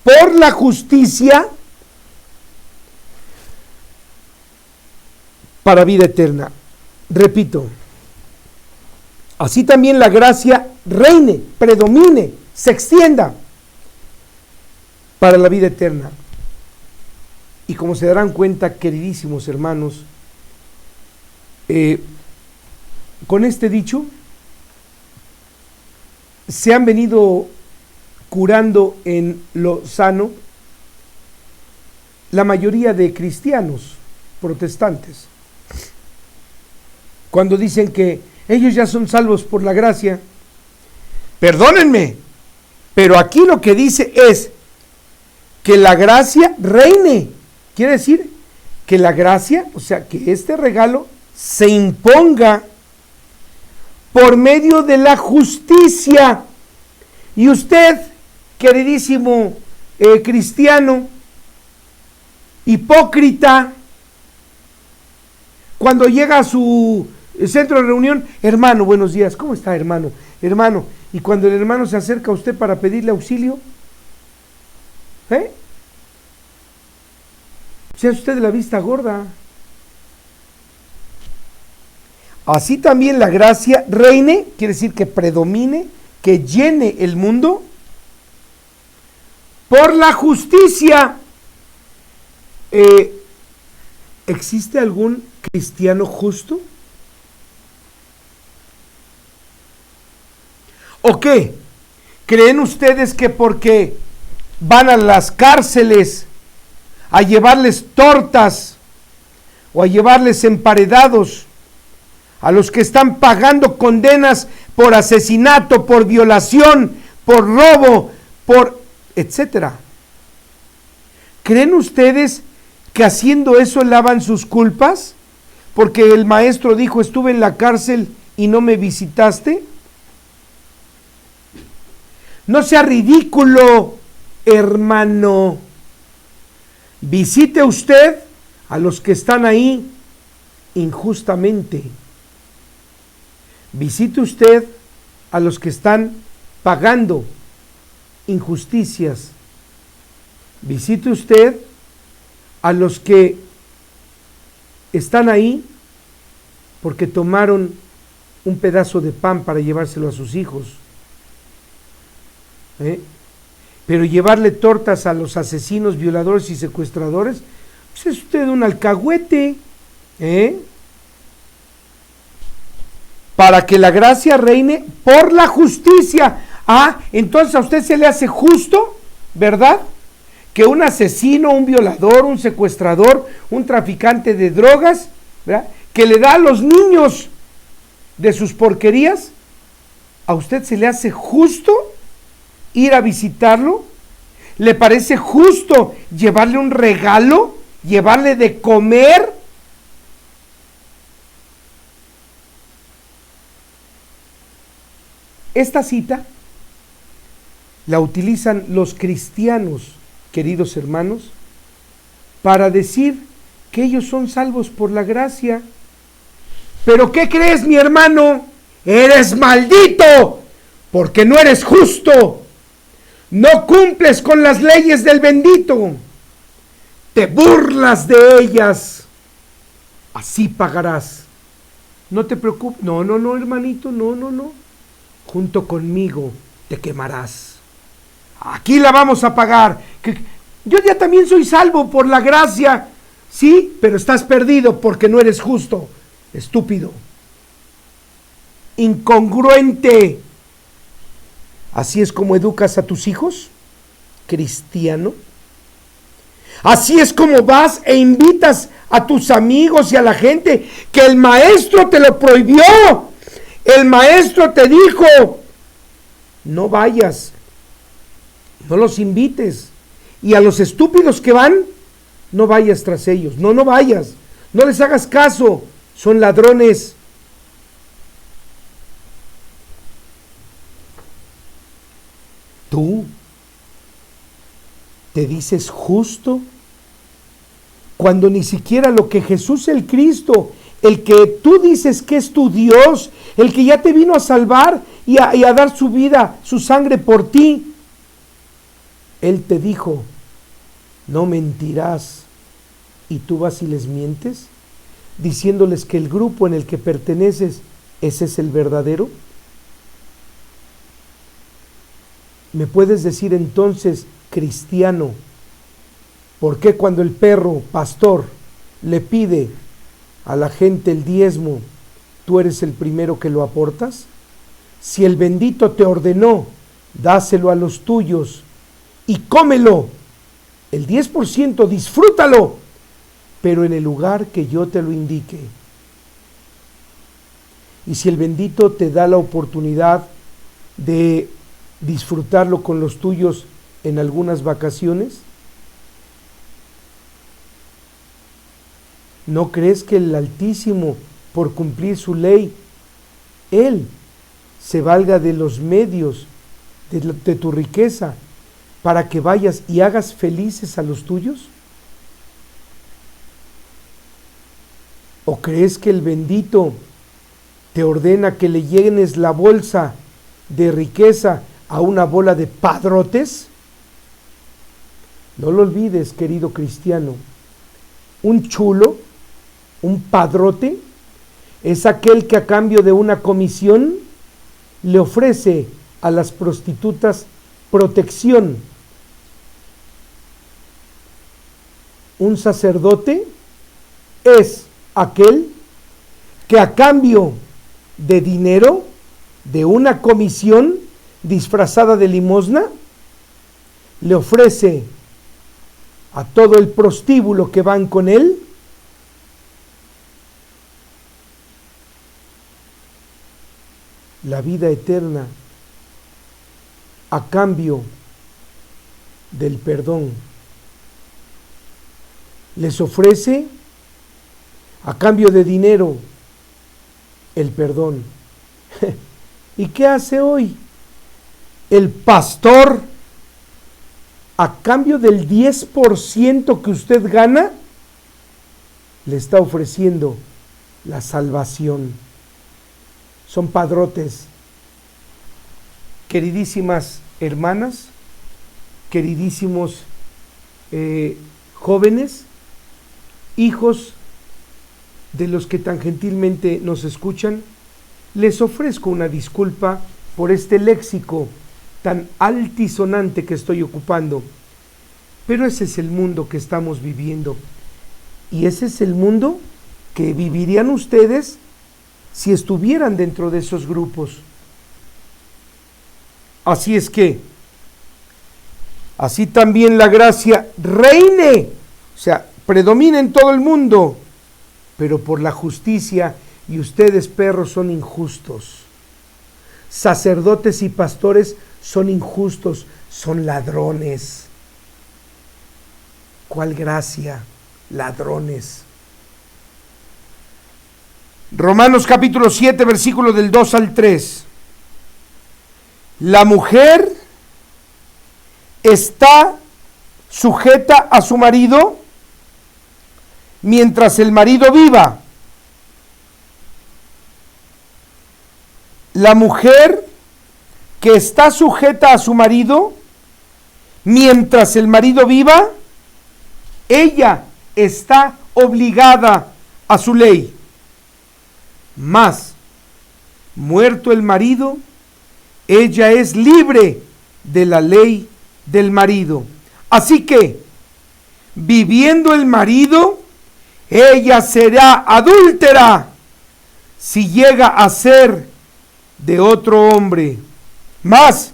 por la justicia para vida eterna. Repito, así también la gracia reine, predomine, se extienda para la vida eterna. Y como se darán cuenta, queridísimos hermanos, con este dicho se han venido curando en lo sano la mayoría de cristianos protestantes. Cuando dicen que ellos ya son salvos por la gracia, perdónenme, pero aquí lo que dice es que la gracia reine. Quiere decir que la gracia, o sea, que este regalo se imponga por medio de la justicia. Y usted, queridísimo cristiano, hipócrita, cuando llega a su centro de reunión, hermano, buenos días, ¿cómo está, hermano? Hermano, y cuando el hermano se acerca a usted para pedirle auxilio, sea usted de la vista gorda. Así también la gracia reine, quiere decir que predomine, que llene el mundo por la justicia. ¿Existe algún cristiano justo? ¿O qué? ¿Creen ustedes que porque van a las cárceles a llevarles tortas o a llevarles emparedados a los que están pagando condenas por asesinato, por violación, por robo, por etcétera? ¿Creen ustedes que haciendo eso lavan sus culpas? Porque el maestro dijo, estuve en la cárcel y no me visitaste. No sea ridículo, hermano. Visite usted a los que están ahí injustamente. Visite usted a los que están pagando injusticias. Visite usted a los que están ahí porque tomaron un pedazo de pan para llevárselo a sus hijos. Pero llevarle tortas a los asesinos, violadores y secuestradores, pues es usted un alcahuete. Para que la gracia reine por la justicia. Entonces a usted se le hace justo, ¿verdad?, que un asesino, un violador, un secuestrador, un traficante de drogas, ¿verdad?, que le da a los niños de sus porquerías, ¿a usted se le hace justo ir a visitarlo? ¿Le parece justo llevarle un regalo? ¿Llevarle de comer? Esta cita la utilizan los cristianos, queridos hermanos, para decir que ellos son salvos por la gracia. ¿Pero qué crees, mi hermano? Eres maldito, porque no eres justo. No cumples con las leyes del bendito. Te burlas de ellas. Así pagarás. No te preocupes. No, hermanito, no. Junto conmigo te quemarás. Aquí la vamos a pagar. Yo ya también soy salvo por la gracia. Sí, pero estás perdido porque no eres justo. Estúpido. Incongruente. ¿Así es como educas a tus hijos, cristiano? Así es como vas e invitas a tus amigos y a la gente que el maestro te lo prohibió. El maestro te dijo, no vayas, no los invites. Y a los estúpidos que van, no vayas tras ellos. No vayas, no les hagas caso, son ladrones. ¿Tú te dices justo cuando ni siquiera lo que Jesús el Cristo, el que tú dices que es tu Dios, el que ya te vino a salvar y a dar su vida, su sangre por ti, Él te dijo, no mentirás, y tú vas y les mientes, diciéndoles que el grupo en el que perteneces, ese es el verdadero? ¿Me puedes decir entonces, cristiano, por qué cuando el perro pastor le pide a la gente el diezmo, tú eres el primero que lo aportas? Si el bendito te ordenó, dáselo a los tuyos y cómelo, el 10%, disfrútalo, pero en el lugar que yo te lo indique. Y si el bendito te da la oportunidad de disfrutarlo con los tuyos en algunas vacaciones, ¿no crees que el Altísimo, por cumplir su ley, Él se valga de los medios de tu riqueza para que vayas y hagas felices a los tuyos? ¿O crees que el bendito te ordena que le llenes la bolsa de riqueza a una bola de padrotes? No lo olvides, querido cristiano, un chulo, un padrote, es aquel que a cambio de una comisión le ofrece a las prostitutas protección. Un sacerdote es aquel que a cambio de dinero, de una comisión, disfrazada de limosna, le ofrece a todo el prostíbulo que van con él la vida eterna a cambio del perdón. Les ofrece a cambio de dinero el perdón. ¿Y qué hace hoy el pastor? A cambio del 10% que usted gana, le está ofreciendo la salvación. Son padrotes. Queridísimas hermanas, queridísimos jóvenes, hijos de los que tan gentilmente nos escuchan, les ofrezco una disculpa por este léxico tan altisonante que estoy ocupando, pero ese es el mundo que estamos viviendo, y ese es el mundo que vivirían ustedes si estuvieran dentro de esos grupos. Así es que, así también la gracia reine, o sea, predomina en todo el mundo, pero por la justicia, y ustedes, perros, son injustos. Sacerdotes y pastores son injustos, son ladrones. ¿Cuál gracia? Ladrones. Romanos capítulo 7, versículo del 2 al 3. La mujer está sujeta a su marido mientras el marido viva. La mujer que está sujeta a su marido mientras el marido viva, ella está obligada a su ley. Mas, muerto el marido, ella es libre de la ley del marido. Así que, viviendo el marido, ella será adúltera si llega a ser de otro hombre. Mas,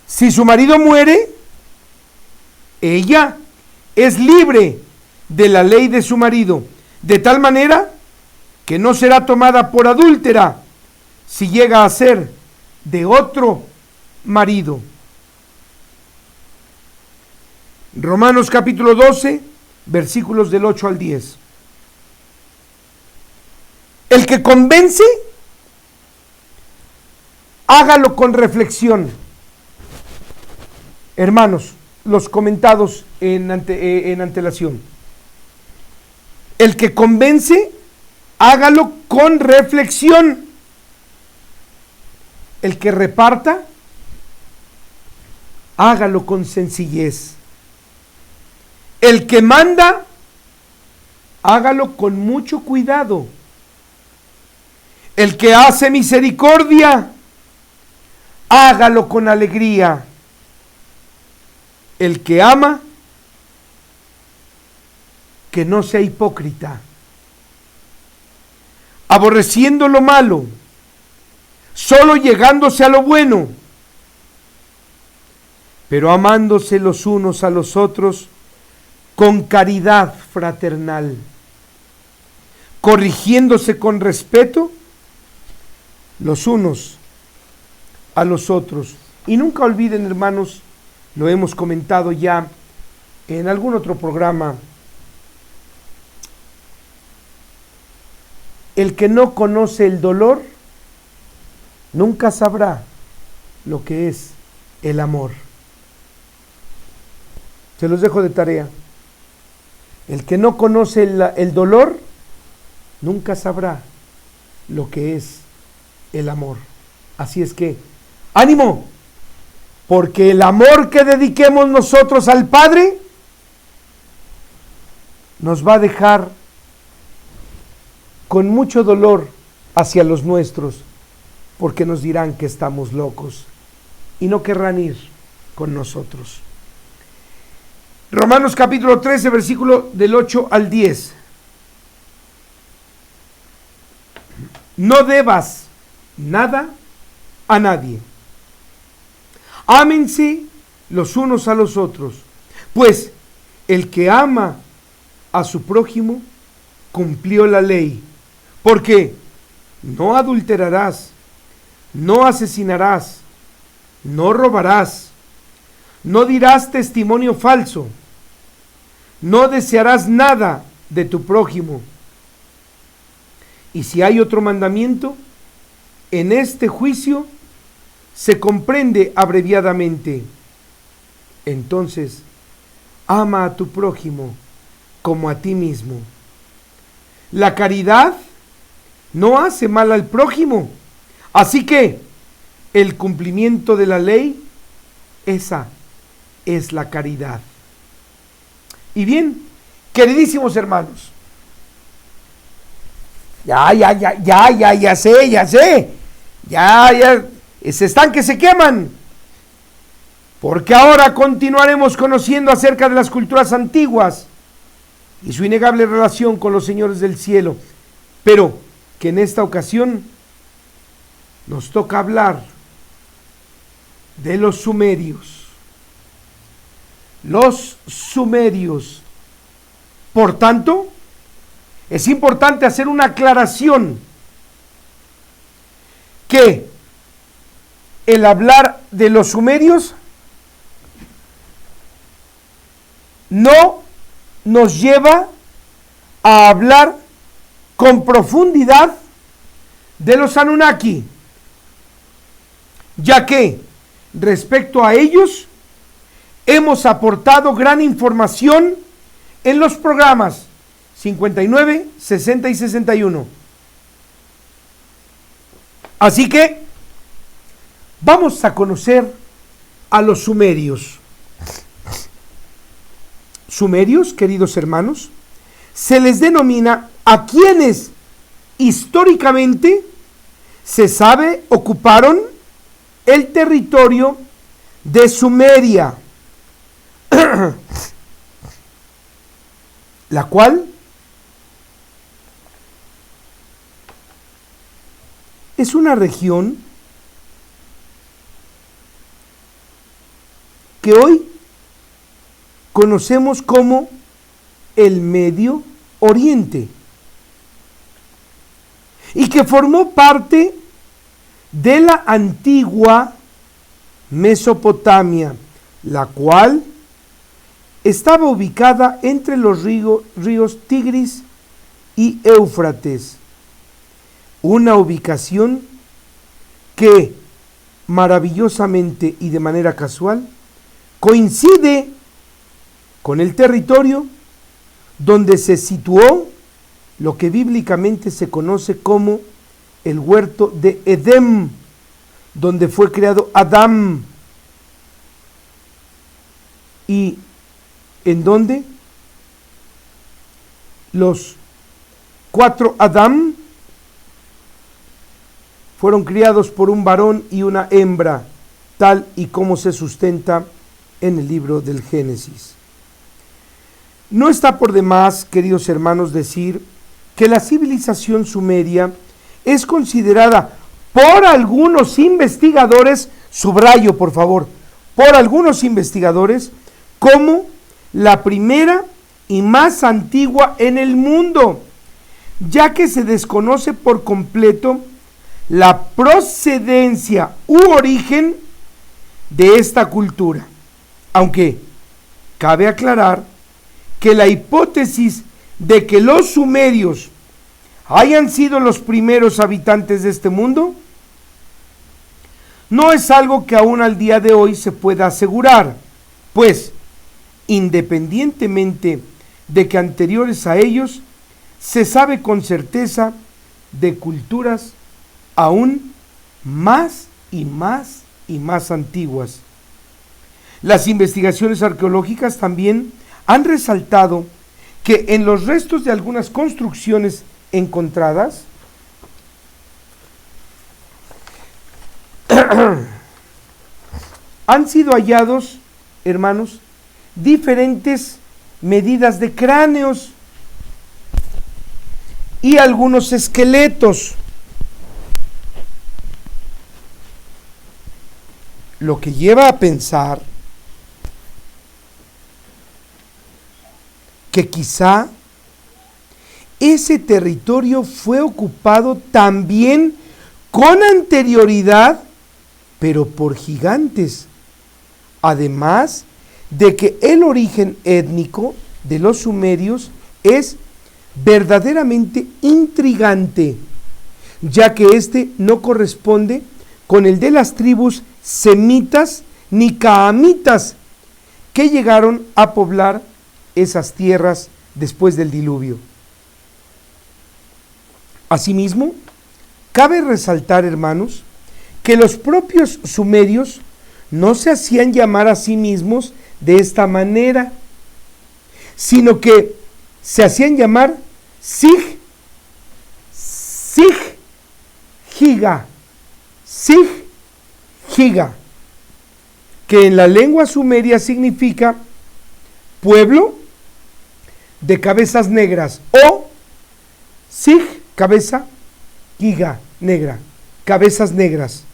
si su marido muere, ella es libre de la ley de su marido, de tal manera que no será tomada por adúltera si llega a ser de otro marido. Romanos capítulo 12, versículos del 8 al 10. El que convence, hágalo con reflexión. Hermanos, los comentados en antelación. El que convence, hágalo con reflexión. El que reparta, hágalo con sencillez. El que manda, hágalo con mucho cuidado. El que hace misericordia, hágalo con alegría. El que ama, que no sea hipócrita, aborreciendo lo malo, solo llegándose a lo bueno, pero amándose los unos a los otros con caridad fraternal, corrigiéndose con respeto los unos a los otros. Y nunca olviden, hermanos, lo hemos comentado ya en algún otro programa, el que no conoce el dolor nunca sabrá lo que es el amor. Se los dejo de tarea. El que no conoce el dolor nunca sabrá lo que es el amor. Así es que, ánimo, porque el amor que dediquemos nosotros al Padre nos va a dejar con mucho dolor hacia los nuestros, porque nos dirán que estamos locos y no querrán ir con nosotros. Romanos capítulo 13, versículo del 8 al 10. No debas nada a nadie. Ámense los unos a los otros, pues el que ama a su prójimo cumplió la ley, porque no adulterarás, no asesinarás, no robarás, no dirás testimonio falso, no desearás nada de tu prójimo. Y si hay otro mandamiento, en este juicio se comprende abreviadamente. Entonces, ama a tu prójimo como a ti mismo. La caridad no hace mal al prójimo, así que el cumplimiento de la ley, esa es la caridad. Y bien, queridísimos hermanos, ya sé, se están que se queman, porque ahora continuaremos conociendo acerca de las culturas antiguas y su innegable relación con los señores del cielo, pero que en esta ocasión nos toca hablar de los sumerios. Los sumerios. Por tanto, es importante hacer una aclaración que el hablar de los sumerios no nos lleva a hablar con profundidad de los Anunnaki, ya que respecto a ellos hemos aportado gran información en los programas 59, 60 y 61. Así que vamos a conocer a los sumerios. Sumerios, queridos hermanos, se les denomina a quienes históricamente se sabe ocuparon el territorio de Sumeria, la cual es una región que hoy conocemos como el Medio Oriente y que formó parte de la antigua Mesopotamia, la cual estaba ubicada entre los ríos Tigris y Éufrates, una ubicación que maravillosamente y de manera casual coincide con el territorio donde se situó lo que bíblicamente se conoce como el huerto de Edén, donde fue creado Adán, y en donde los 4 Adán fueron criados por un varón y una hembra, tal y como se sustenta en el libro del Génesis. No está por demás, queridos hermanos, decir que la civilización sumeria es considerada por algunos investigadores, subrayo por favor, por algunos investigadores, como la primera y más antigua en el mundo, ya que se desconoce por completo la procedencia u origen de esta cultura, aunque cabe aclarar que la hipótesis de que los sumerios hayan sido los primeros habitantes de este mundo no es algo que aún al día de hoy se pueda asegurar, pues independientemente de que anteriores a ellos, se sabe con certeza de culturas aún más y más y más antiguas. Las investigaciones arqueológicas también han resaltado que en los restos de algunas construcciones encontradas han sido hallados, hermanos, diferentes medidas de cráneos y algunos esqueletos. lo que lleva a pensar que quizá ese territorio fue ocupado también con anterioridad, pero por gigantes, además de que el origen étnico de los sumerios es verdaderamente intrigante, ya que este no corresponde con el de las tribus semitas ni caamitas que llegaron a poblar esas tierras después del diluvio. Asimismo, cabe resaltar, hermanos, que los propios sumerios no se hacían llamar a sí mismos de esta manera, sino que se hacían llamar Sig, Giga, que en la lengua sumeria significa pueblo de cabezas negras, o Sig, cabeza, Giga, negra, cabezas negras.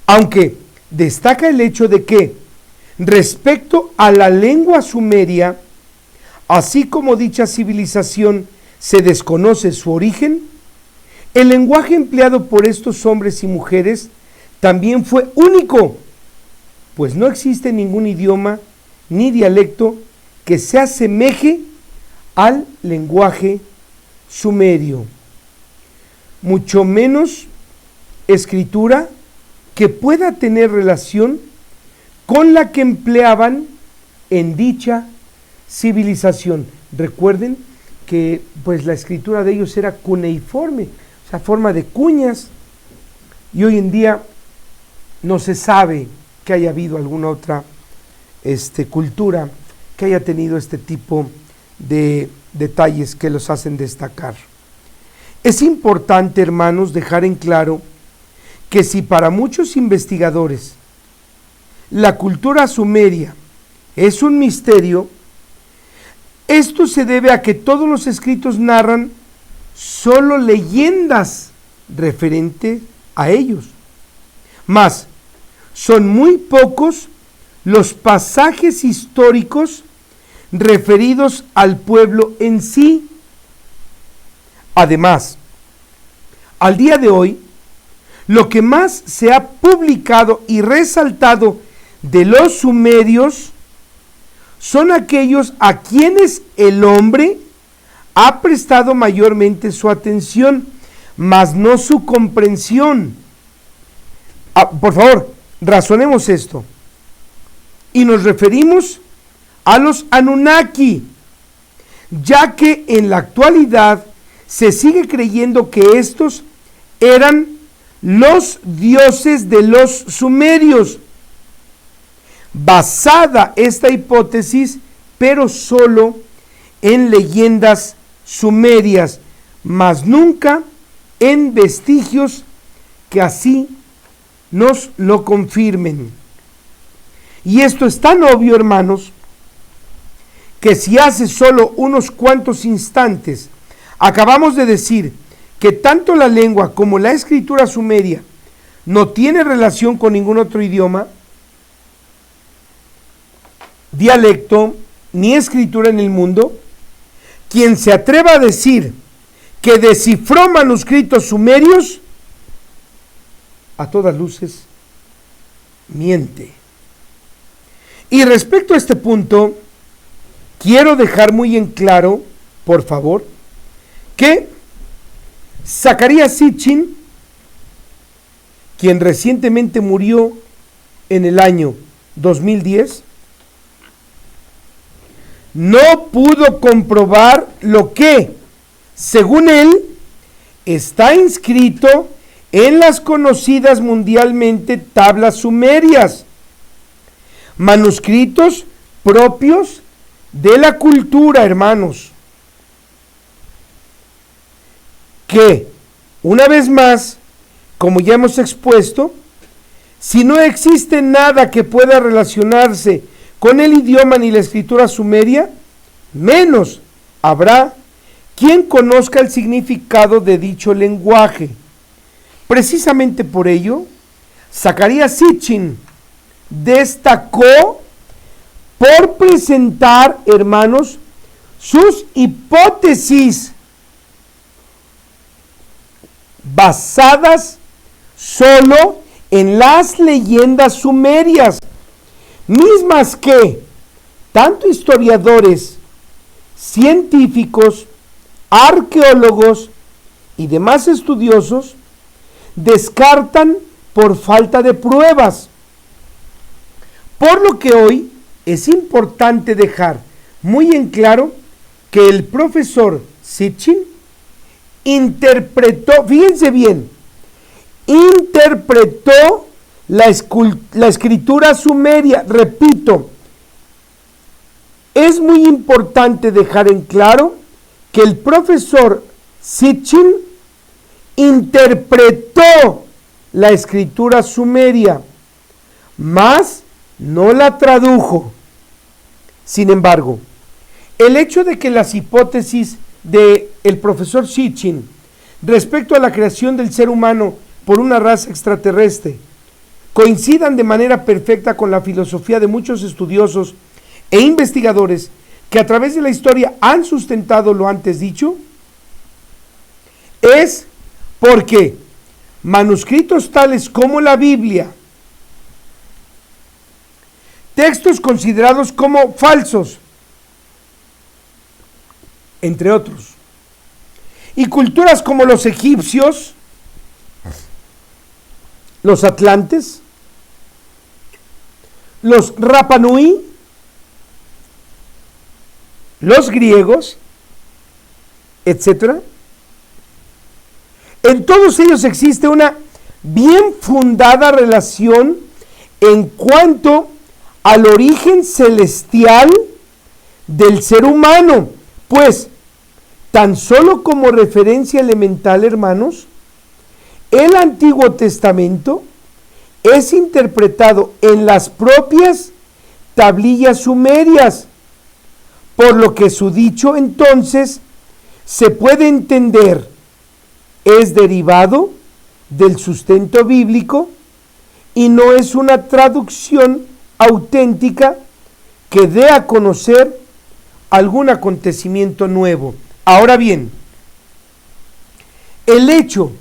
Aunque destaca el hecho de que, respecto a la lengua sumeria, así como dicha civilización se desconoce su origen, el lenguaje empleado por estos hombres y mujeres también fue único, pues no existe ningún idioma ni dialecto que se asemeje al lenguaje sumerio, mucho menos escritura que pueda tener relación con la que empleaban en dicha civilización. Recuerden que pues la escritura de ellos era cuneiforme, o sea, forma de cuñas, y hoy en día no se sabe que haya habido alguna otra cultura que haya tenido este tipo de detalles que los hacen destacar. Es importante, hermanos, dejar en claro que si para muchos investigadores la cultura sumeria es un misterio, esto se debe a que todos los escritos narran solo leyendas referentes a ellos. Mas son muy pocos los pasajes históricos referidos al pueblo en sí. Además, al día de hoy, lo que más se ha publicado y resaltado de los sumerios son aquellos a quienes el hombre ha prestado mayormente su atención, mas no su comprensión. Por favor, razonemos esto. Y nos referimos a los Anunnaki, ya que en la actualidad se sigue creyendo que estos eran los dioses de los sumerios. Basada esta hipótesis, pero solo en leyendas sumerias, mas nunca en vestigios que así nos lo confirmen. Y esto es tan obvio, hermanos, que si hace solo unos cuantos instantes acabamos de decir que tanto la lengua como la escritura sumeria no tiene relación con ningún otro idioma, dialecto ni escritura en el mundo, quien se atreva a decir que descifró manuscritos sumerios, a todas luces miente. Y respecto a este punto, quiero dejar muy en claro, por favor, que Zacarías Sitchin, quien recientemente murió en el año 2010, no pudo comprobar lo que, según él, está inscrito en las conocidas mundialmente tablas sumerias, manuscritos propios de la cultura, hermanos, que, una vez más, como ya hemos expuesto, si no existe nada que pueda relacionarse con el idioma ni la escritura sumeria, menos habrá quien conozca el significado de dicho lenguaje. Precisamente por ello, Zacarías Sitchin destacó por presentar, hermanos, sus hipótesis basadas solo en las leyendas sumerias, mismas que tanto historiadores, científicos, arqueólogos y demás estudiosos descartan por falta de pruebas. Por lo que hoy es importante dejar muy en claro que el profesor Sitchin interpretó, fíjense bien, interpretó la escritura sumeria. Repito, es muy importante dejar en claro que el profesor Sitchin interpretó la escritura sumeria, mas no la tradujo. Sin embargo, el hecho de que las hipótesis del profesor Sitchin respecto a la creación del ser humano por una raza extraterrestre coincidan de manera perfecta con la filosofía de muchos estudiosos e investigadores que a través de la historia han sustentado lo antes dicho, es porque manuscritos tales como la Biblia, textos considerados como falsos, entre otros, y culturas como los egipcios, los atlantes, los Rapa Nui, los griegos, etc. En todos ellos existe una bien fundada relación en cuanto al origen celestial del ser humano, pues tan solo como referencia elemental, hermanos, el Antiguo Testamento es interpretado en las propias tablillas sumerias, por lo que su dicho entonces se puede entender es derivado del sustento bíblico y no es una traducción auténtica que dé a conocer algún acontecimiento nuevo. Ahora bien, el hecho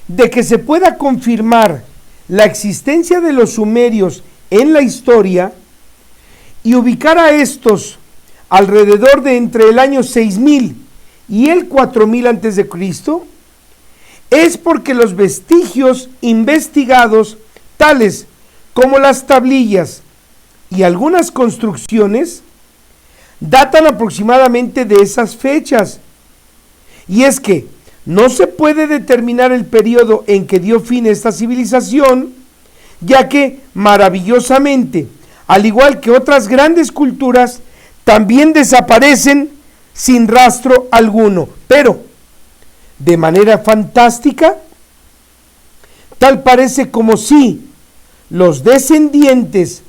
de que se pueda confirmar la existencia de los sumerios en la historia y ubicar a estos alrededor de entre el año 6000 y el 4000 antes de Cristo, es porque los vestigios investigados, tales como las tablillas y algunas construcciones, datan aproximadamente de esas fechas. Y es que no se puede determinar el periodo en que dio fin esta civilización, ya que maravillosamente, al igual que otras grandes culturas, también desaparecen sin rastro alguno. Pero, de manera fantástica, tal parece como si los descendientes,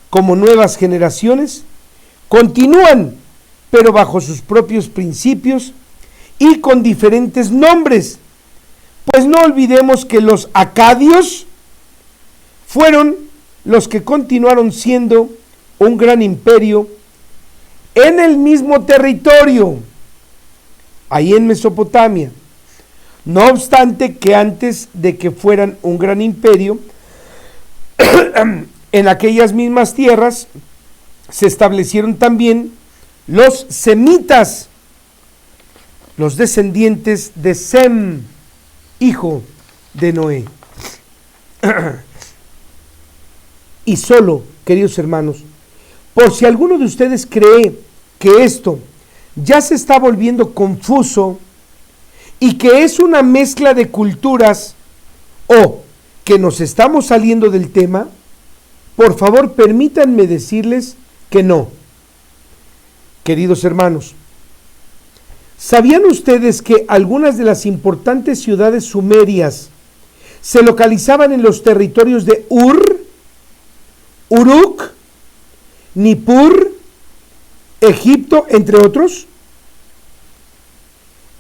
como nuevas generaciones, continúan, pero bajo sus propios principios y con diferentes nombres. Pues no olvidemos que los acadios fueron los que continuaron siendo un gran imperio en el mismo territorio, ahí en Mesopotamia. No obstante que antes de que fueran un gran imperio, en aquellas mismas tierras se establecieron también los semitas, los descendientes de Sem, hijo de Noé. Y solo, queridos hermanos, por si alguno de ustedes cree que esto ya se está volviendo confuso y que es una mezcla de culturas o que nos estamos saliendo del tema, por favor permítanme decirles que no. Queridos hermanos, ¿sabían ustedes que algunas de las importantes ciudades sumerias se localizaban en los territorios de Ur, Uruk, Nippur, Egipto, entre otros?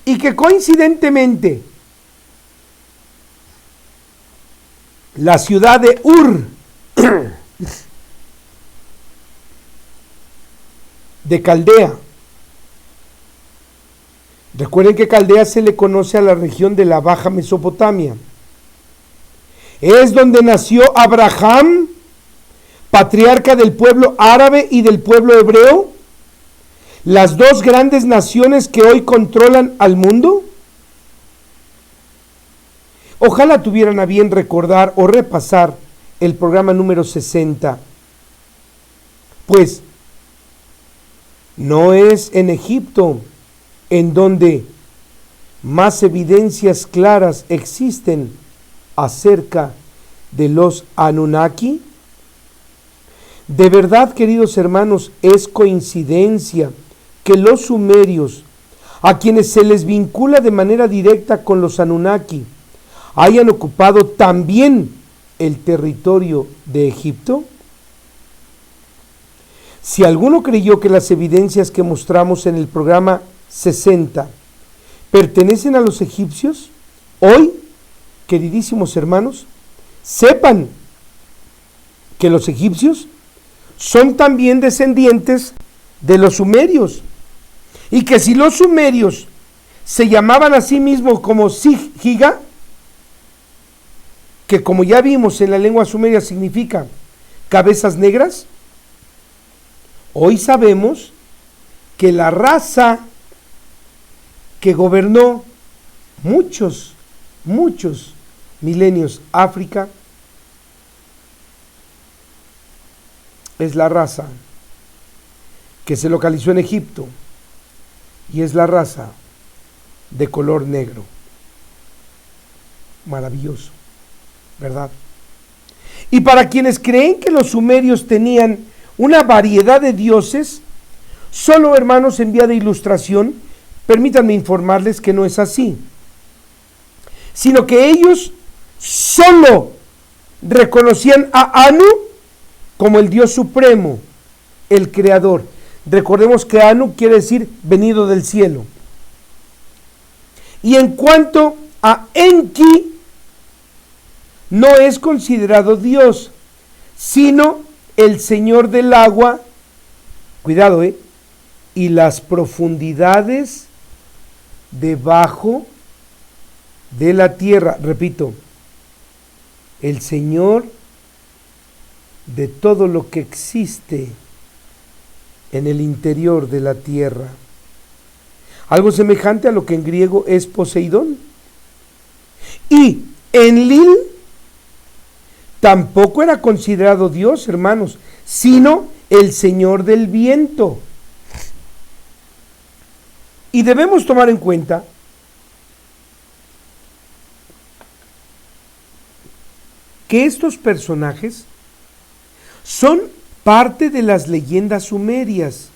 Y que coincidentemente la ciudad de Ur de Caldea. Recuerden que Caldea se le conoce a la región de la Baja Mesopotamia. Es donde nació Abraham, patriarca del pueblo árabe y del pueblo hebreo, las dos grandes naciones que hoy controlan al mundo. Ojalá tuvieran a bien recordar o repasar el programa número 60, pues no es en Egipto en donde más evidencias claras existen acerca de los Anunnaki. De verdad, queridos hermanos, es coincidencia que los sumerios, a quienes se les vincula de manera directa con los Anunnaki, hayan ocupado también el territorio de Egipto. Si alguno creyó que las evidencias que mostramos en el programa 60 pertenecen a los egipcios, hoy, queridísimos hermanos, sepan que los egipcios son también descendientes de los sumerios, y que si los sumerios se llamaban a sí mismos como Sig-Higa, que como ya vimos en la lengua sumeria significa cabezas negras, hoy sabemos que la raza que gobernó muchos milenios África es la raza que se localizó en Egipto, y es la raza de color negro. Maravilloso, ¿verdad? Y para quienes creen que los sumerios tenían una variedad de dioses, solo, hermanos, en vía de ilustración, permítanme informarles que no es así, sino que ellos solo reconocían a Anu como el Dios supremo, el creador. Recordemos que Anu quiere decir venido del cielo. Y en cuanto a Enki, no es considerado Dios, sino el Señor del agua, cuidado, y las profundidades debajo de la tierra. Repito, el Señor de todo lo que existe en el interior de la tierra. Algo semejante a lo que en griego es Poseidón. Y Enlil tampoco era considerado Dios, hermanos, sino el Señor del viento. Y debemos tomar en cuenta que estos personajes son parte de las leyendas sumerias,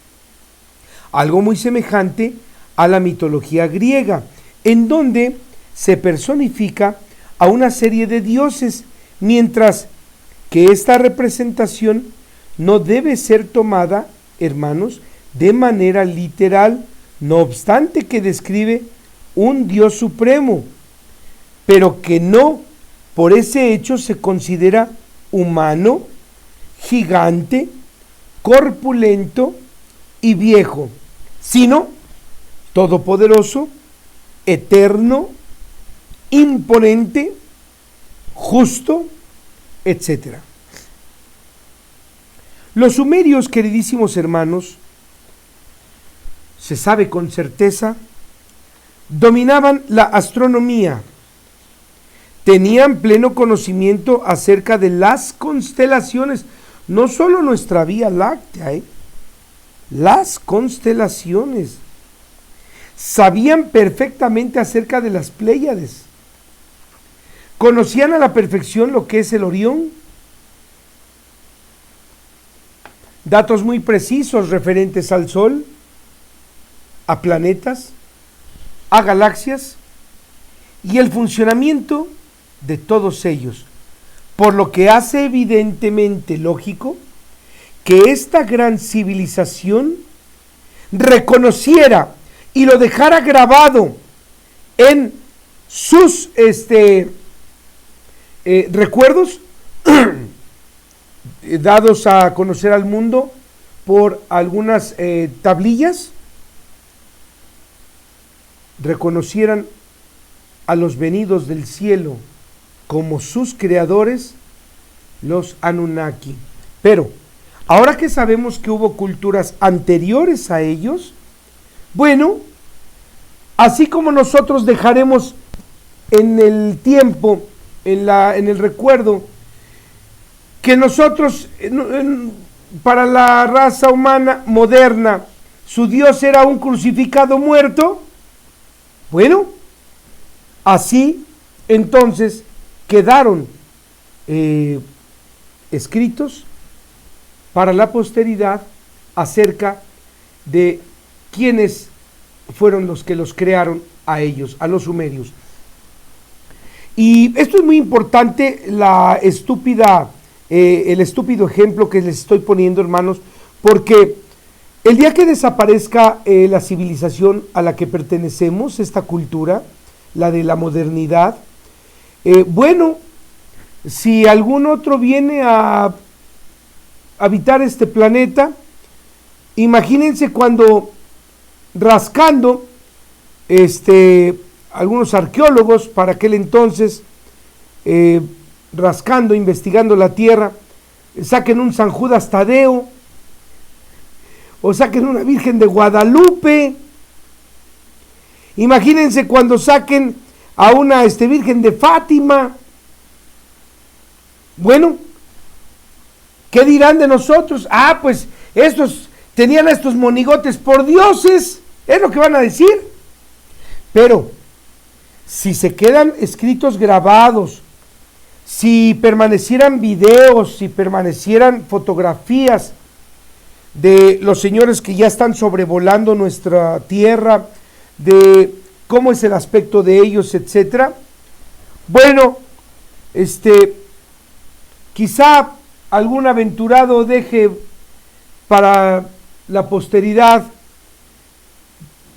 algo muy semejante a la mitología griega, en donde se personifica a una serie de dioses, mientras que esta representación no debe ser tomada, hermanos, de manera literal, no obstante que describe un Dios supremo, pero que no por ese hecho se considera humano, gigante, corpulento y viejo, sino todopoderoso, eterno, imponente, justo, etc. Los sumerios, queridísimos hermanos, se sabe con certeza, dominaban la astronomía, tenían pleno conocimiento acerca de las constelaciones, no solo nuestra Vía Láctea, las constelaciones. Sabían perfectamente acerca de las Pléyades, conocían a la perfección lo que es el Orión, datos muy precisos referentes al Sol, a planetas, a galaxias y el funcionamiento de todos ellos, por lo que hace evidentemente lógico que esta gran civilización reconociera y lo dejara grabado en sus recuerdos dados a conocer al mundo por algunas tablillas, reconocieran a los venidos del cielo como sus creadores, los Anunnaki. Pero, ahora que sabemos que hubo culturas anteriores a ellos, bueno, así como nosotros dejaremos en el tiempo, en el recuerdo, que nosotros, para la raza humana moderna, su Dios era un crucificado muerto, bueno, así entonces quedaron escritos para la posteridad acerca de quiénes fueron los que los crearon a ellos, a los sumerios. Y esto es muy importante, el estúpido ejemplo que les estoy poniendo, hermanos, porque el día que desaparezca la civilización a la que pertenecemos, esta cultura, la de la modernidad, bueno, si algún otro viene a habitar este planeta, imagínense cuando rascando, algunos arqueólogos para aquel entonces, rascando, investigando la tierra, saquen un San Judas Tadeo, o saquen una Virgen de Guadalupe. Imagínense cuando saquen a una Virgen de Fátima. Bueno, ¿qué dirán de nosotros? Ah, pues estos tenían a estos monigotes por dioses, es lo que van a decir. Pero si se quedan escritos grabados, si permanecieran videos, si permanecieran fotografías de los señores que ya están sobrevolando nuestra tierra, de cómo es el aspecto de ellos, etcétera, bueno, quizá algún aventurado deje para la posteridad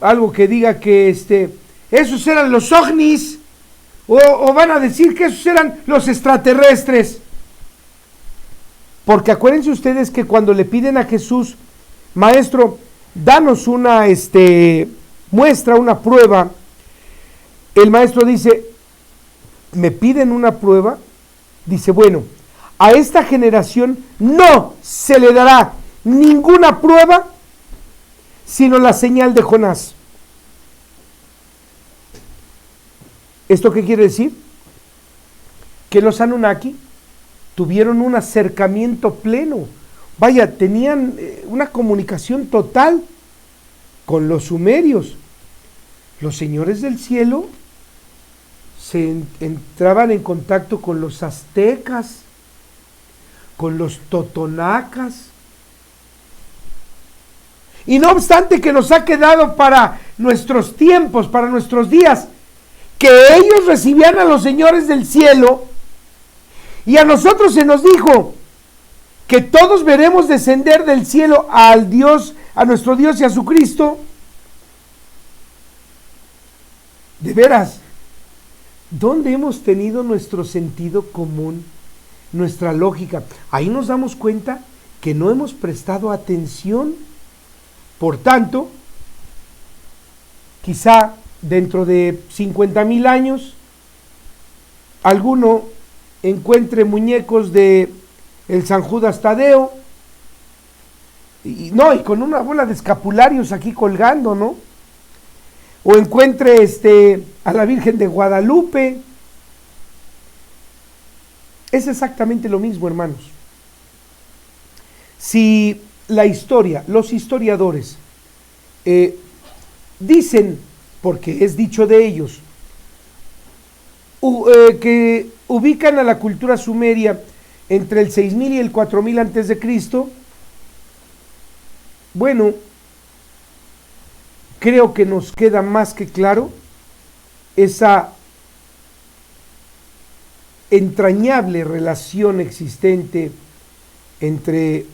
algo que diga que esos eran los ovnis, o van a decir que esos eran los extraterrestres. Porque acuérdense ustedes que cuando le piden a Jesús, maestro, danos una muestra, una prueba, el maestro dice, ¿me piden una prueba? Dice, bueno, a esta generación no se le dará ninguna prueba sino la señal de Jonás. ¿Esto qué quiere decir? Que los Anunnaki tuvieron un acercamiento pleno. Vaya, tenían una comunicación total con los sumerios. Los señores del cielo entraban en contacto con los aztecas, con los totonacas. Y no obstante que nos ha quedado para nuestros tiempos, para nuestros días, que ellos recibían a los señores del cielo, y a nosotros se nos dijo que todos veremos descender del cielo al Dios, a nuestro Dios y a su Cristo. De veras, ¿dónde hemos tenido nuestro sentido común, nuestra lógica? Ahí nos damos cuenta que no hemos prestado atención. Por tanto, quizá dentro de 50,000 años, alguno encuentre muñecos de el San Judas Tadeo, y con una bola de escapularios aquí colgando, ¿no? O encuentre a la Virgen de Guadalupe. Es exactamente lo mismo, hermanos. Si la historia, los historiadores dicen, porque es dicho de ellos, que ubican a la cultura sumeria entre el 6000 y el 4000 antes de Cristo, bueno, creo que nos queda más que claro esa entrañable relación existente entre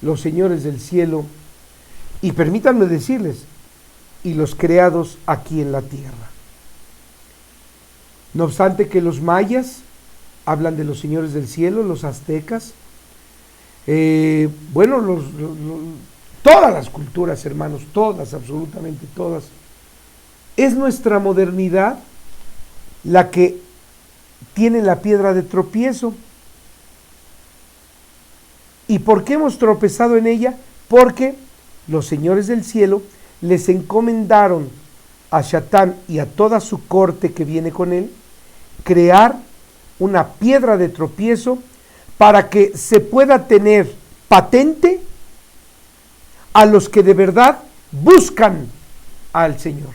los señores del cielo y, permítanme decirles, y los creados aquí en la tierra. No obstante que los mayas hablan de los señores del cielo, los aztecas, Bueno, todas las culturas, hermanos, todas, absolutamente todas, es nuestra modernidad la que tiene la piedra de tropiezo. ¿Y por qué hemos tropezado en ella? Porque los señores del cielo les encomendaron a Satán y a toda su corte que viene con él crear una piedra de tropiezo para que se pueda tener patente a los que de verdad buscan al Señor,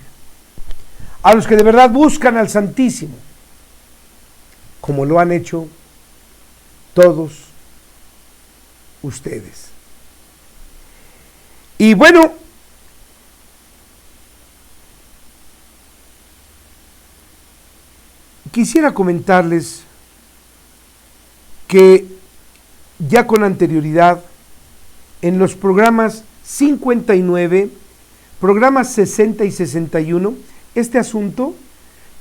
a los que de verdad buscan al Santísimo, como lo han hecho todos ustedes. Y bueno, quisiera comentarles que ya con anterioridad en los programas 59, programas 60 y 61, este asunto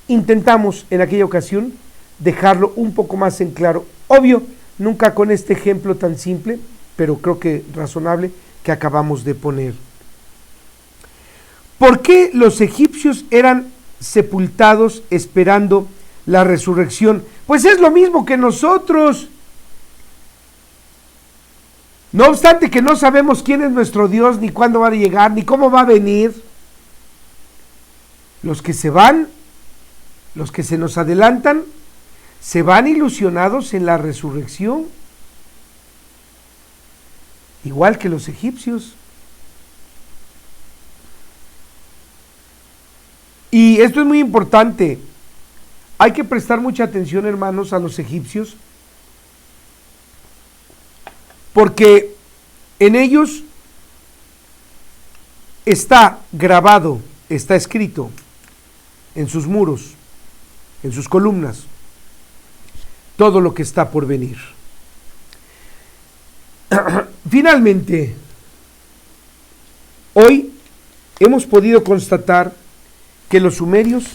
intentamos en aquella ocasión dejarlo un poco más en claro. Obvio, nunca con este ejemplo tan simple, pero creo que razonable, que acabamos de poner. ¿Por qué los egipcios eran sepultados esperando la resurrección? Pues es lo mismo que nosotros. No obstante que no sabemos quién es nuestro Dios, ni cuándo va a llegar, ni cómo va a venir, los que se van, los que se nos adelantan, se van ilusionados en la resurrección, igual que los egipcios. Y esto es muy importante. Hay que prestar mucha atención, hermanos, a los egipcios, porque en ellos está grabado, está escrito en sus muros, en sus columnas, todo lo que está por venir. Finalmente, hoy hemos podido constatar que los sumerios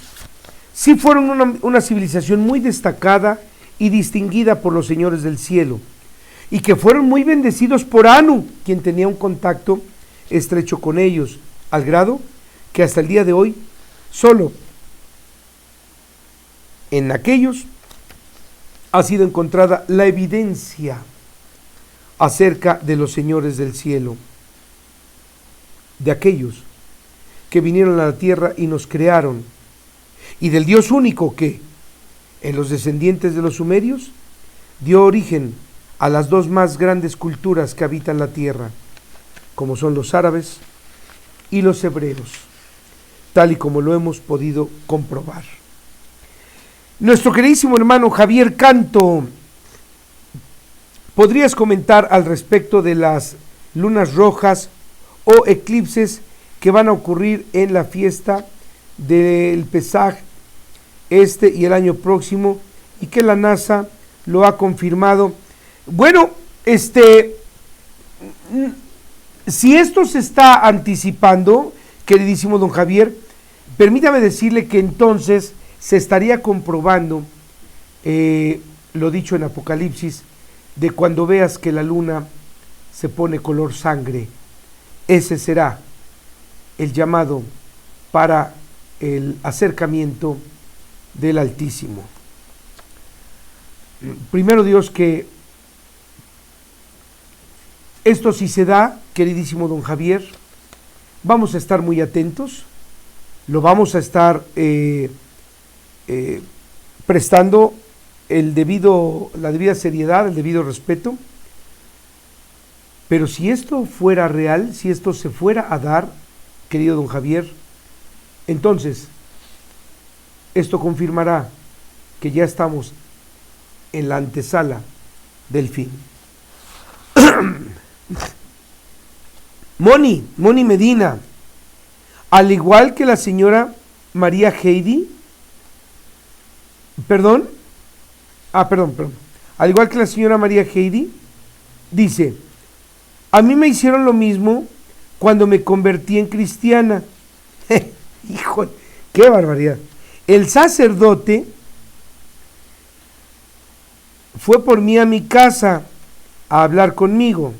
sí fueron una civilización muy destacada y distinguida por los señores del cielo, y que fueron muy bendecidos por Anu, quien tenía un contacto estrecho con ellos, al grado que hasta el día de hoy solo en aquellos ha sido encontrada la evidencia acerca de los señores del cielo, de aquellos que vinieron a la tierra y nos crearon, y del Dios único que, en los descendientes de los sumerios, dio origen a las dos más grandes culturas que habitan la tierra, como son los árabes y los hebreos, tal y como lo hemos podido comprobar. Nuestro queridísimo hermano Javier Canto, ¿podrías comentar al respecto de las lunas rojas o eclipses que van a ocurrir en la fiesta del Pesaj este y el año próximo, y que la NASA lo ha confirmado? Bueno, si esto se está anticipando, queridísimo don Javier, permítame decirle que entonces se estaría comprobando lo dicho en Apocalipsis, de cuando veas que la luna se pone color sangre. Ese será el llamado para el acercamiento del Altísimo. Primero Dios, que esto sí se da, queridísimo don Javier, vamos a estar muy atentos, lo vamos a estar prestando la debida seriedad, el debido respeto, pero si esto fuera real, si esto se fuera a dar, querido don Javier, entonces esto confirmará que ya estamos en la antesala del fin. Moni Medina, al igual que la señora María Heidi, al igual que la señora María Heidi, dice: a mí me hicieron lo mismo cuando me convertí en cristiana. Hijo, qué barbaridad. El sacerdote fue por mí a mi casa a hablar conmigo.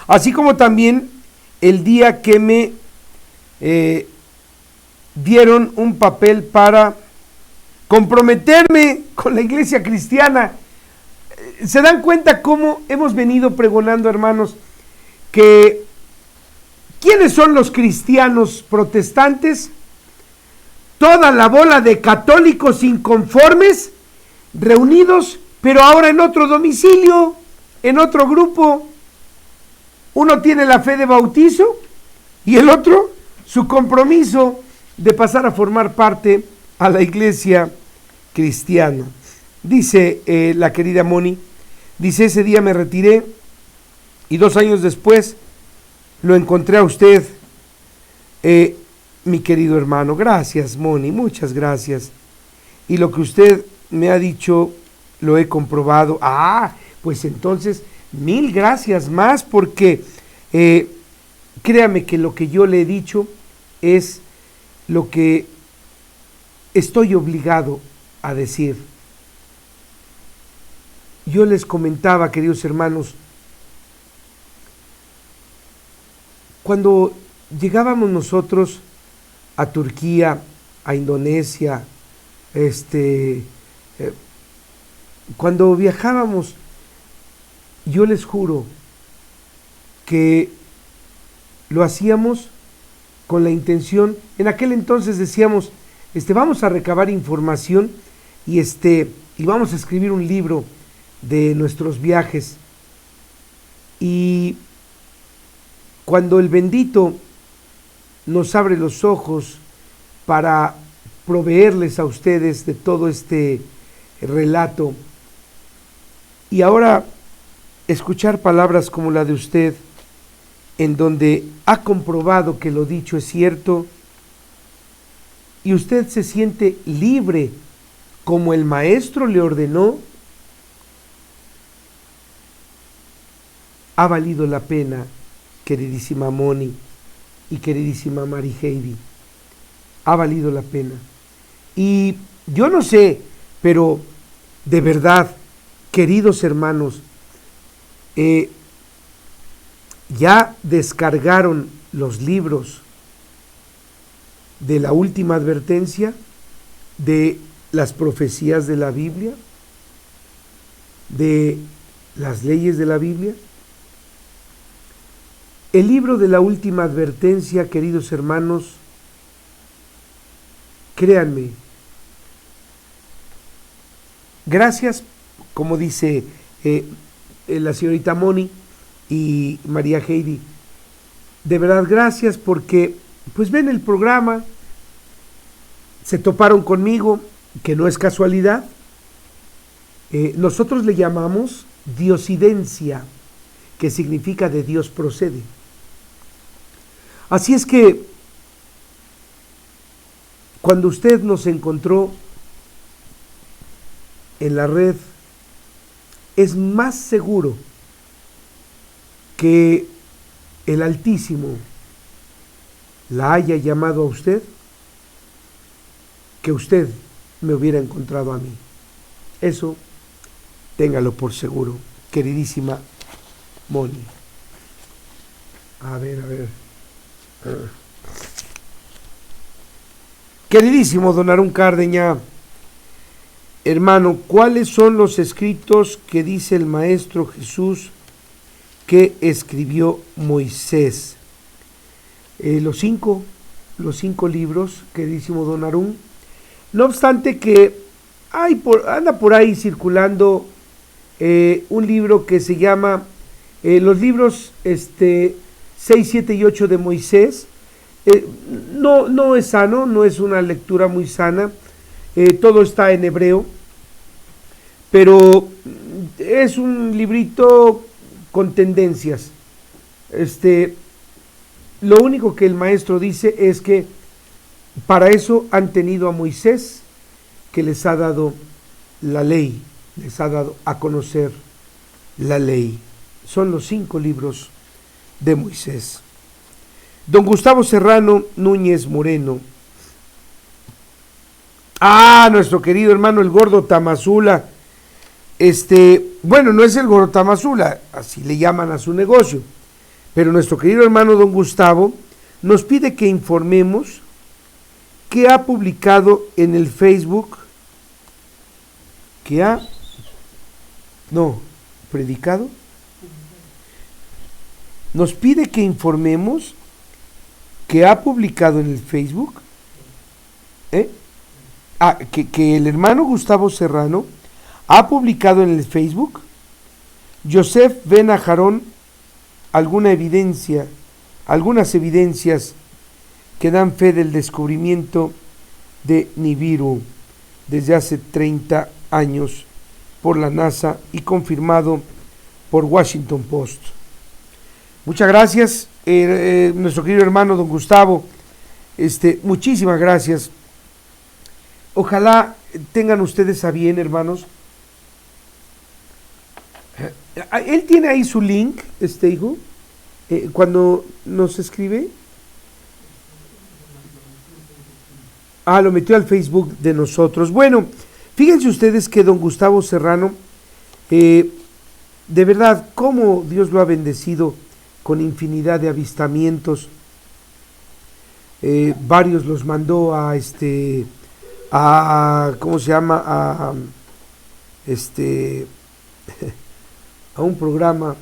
Así como también el día que me dieron un papel para comprometerme con la iglesia cristiana. ¿Se dan cuenta cómo hemos venido pregonando, hermanos, que quiénes son los cristianos protestantes? Toda la bola de católicos inconformes reunidos, pero ahora en otro domicilio, en otro grupo. Uno tiene la fe de bautizo y el otro su compromiso de pasar a formar parte a la iglesia cristiana. Dice la querida Moni, dice: ese día me retiré y 2 años después lo encontré a usted, mi querido hermano. Gracias, Moni, muchas gracias. Y lo que usted me ha dicho lo he comprobado. Pues entonces 1000 gracias más, porque créame que lo que yo le he dicho es lo que estoy obligado a decir. Yo les comentaba, queridos hermanos, cuando llegábamos nosotros a Turquía, a Indonesia, cuando viajábamos, yo les juro que lo hacíamos con la intención. En aquel entonces decíamos, vamos a recabar información y vamos a escribir un libro de nuestros viajes. Y cuando el bendito nos abre los ojos para proveerles a ustedes de todo este relato, y ahora escuchar palabras como la de usted, en donde ha comprobado que lo dicho es cierto, y usted se siente libre como el maestro le ordenó, ha valido la pena, queridísima Moni y queridísima Mari Heidi. Ha valido la pena. Y yo no sé, pero de verdad, queridos hermanos, ya descargaron los libros de la última advertencia, de las profecías de la Biblia, de las leyes de la Biblia. El libro de la última advertencia, queridos hermanos, créanme, gracias, como dice la señorita Moni y María Heidi, de verdad gracias, porque pues ven el programa, se toparon conmigo, que no es casualidad. Nosotros le llamamos diosidencia, que significa de Dios procede. Así es que cuando usted nos encontró en la red, es más seguro que el Altísimo la haya llamado a usted que usted me hubiera encontrado a mí. Eso téngalo por seguro, queridísima Moni. A ver. Queridísimo don Arún Cárdeña, hermano, ¿cuáles son los escritos que dice el Maestro Jesús que escribió Moisés? Los cinco libros, queridísimo don Arún. No obstante que anda por ahí circulando un libro que se llama los libros 6, 7 y 8 de Moisés. No es sano, no es una lectura muy sana, todo está en hebreo, pero es un librito con tendencias. Lo único que el maestro dice es que para eso han tenido a Moisés, que les ha dado la ley, les ha dado a conocer la ley. Son los 5 libros de Moisés. Don Gustavo Serrano Núñez Moreno. Nuestro querido hermano el gordo Tamazula. Bueno, no es el Gorotamazula, así le llaman a su negocio, pero nuestro querido hermano don Gustavo nos pide que informemos que ha publicado en el Facebook, predicado, nos pide que informemos que ha publicado en el Facebook, que el hermano Gustavo Serrano ha publicado en el Facebook, Yosef Ben Ajarón, algunas evidencias que dan fe del descubrimiento de Nibiru desde hace 30 años por la NASA y confirmado por Washington Post. Muchas gracias, nuestro querido hermano don Gustavo, muchísimas gracias. Ojalá tengan ustedes a bien, hermanos. Él tiene ahí su link, hijo, cuando nos escribe. Lo metió al Facebook de nosotros. Bueno, fíjense ustedes que don Gustavo Serrano, de verdad, cómo Dios lo ha bendecido con infinidad de avistamientos. Varios los mandó a ¿cómo se llama? A un programa,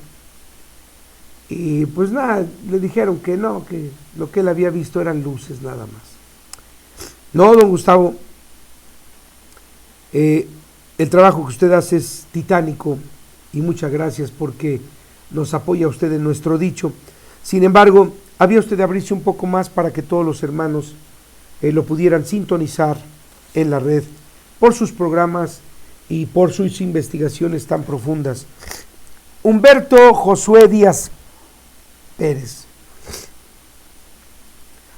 y pues nada, le dijeron que no, que lo que él había visto eran luces nada más. No, don Gustavo, el trabajo que usted hace es titánico y muchas gracias porque nos apoya usted en nuestro dicho. Sin embargo, había usted de abrirse un poco más para que todos los hermanos lo pudieran sintonizar en la red por sus programas y por sus investigaciones tan profundas. Humberto Josué Díaz Pérez.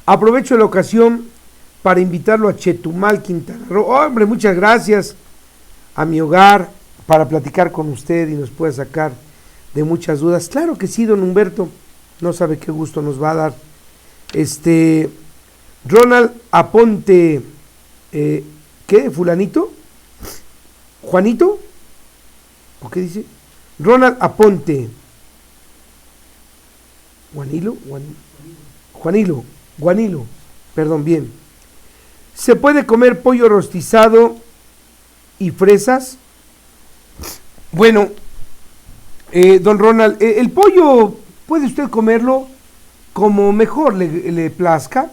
Aprovecho la ocasión para invitarlo a Chetumal, Quintana Roo. Hombre, muchas gracias. A mi hogar para platicar con usted y nos pueda sacar de muchas dudas. Claro que sí, don Humberto. No sabe qué gusto nos va a dar. Ronald Aponte, ¿qué? ¿Fulanito? ¿Juanito? ¿O qué dice? Ronald Aponte. Guanilo, perdón, bien. ¿Se puede comer pollo rostizado y fresas? Bueno, don Ronald, el pollo puede usted comerlo como mejor le plazca,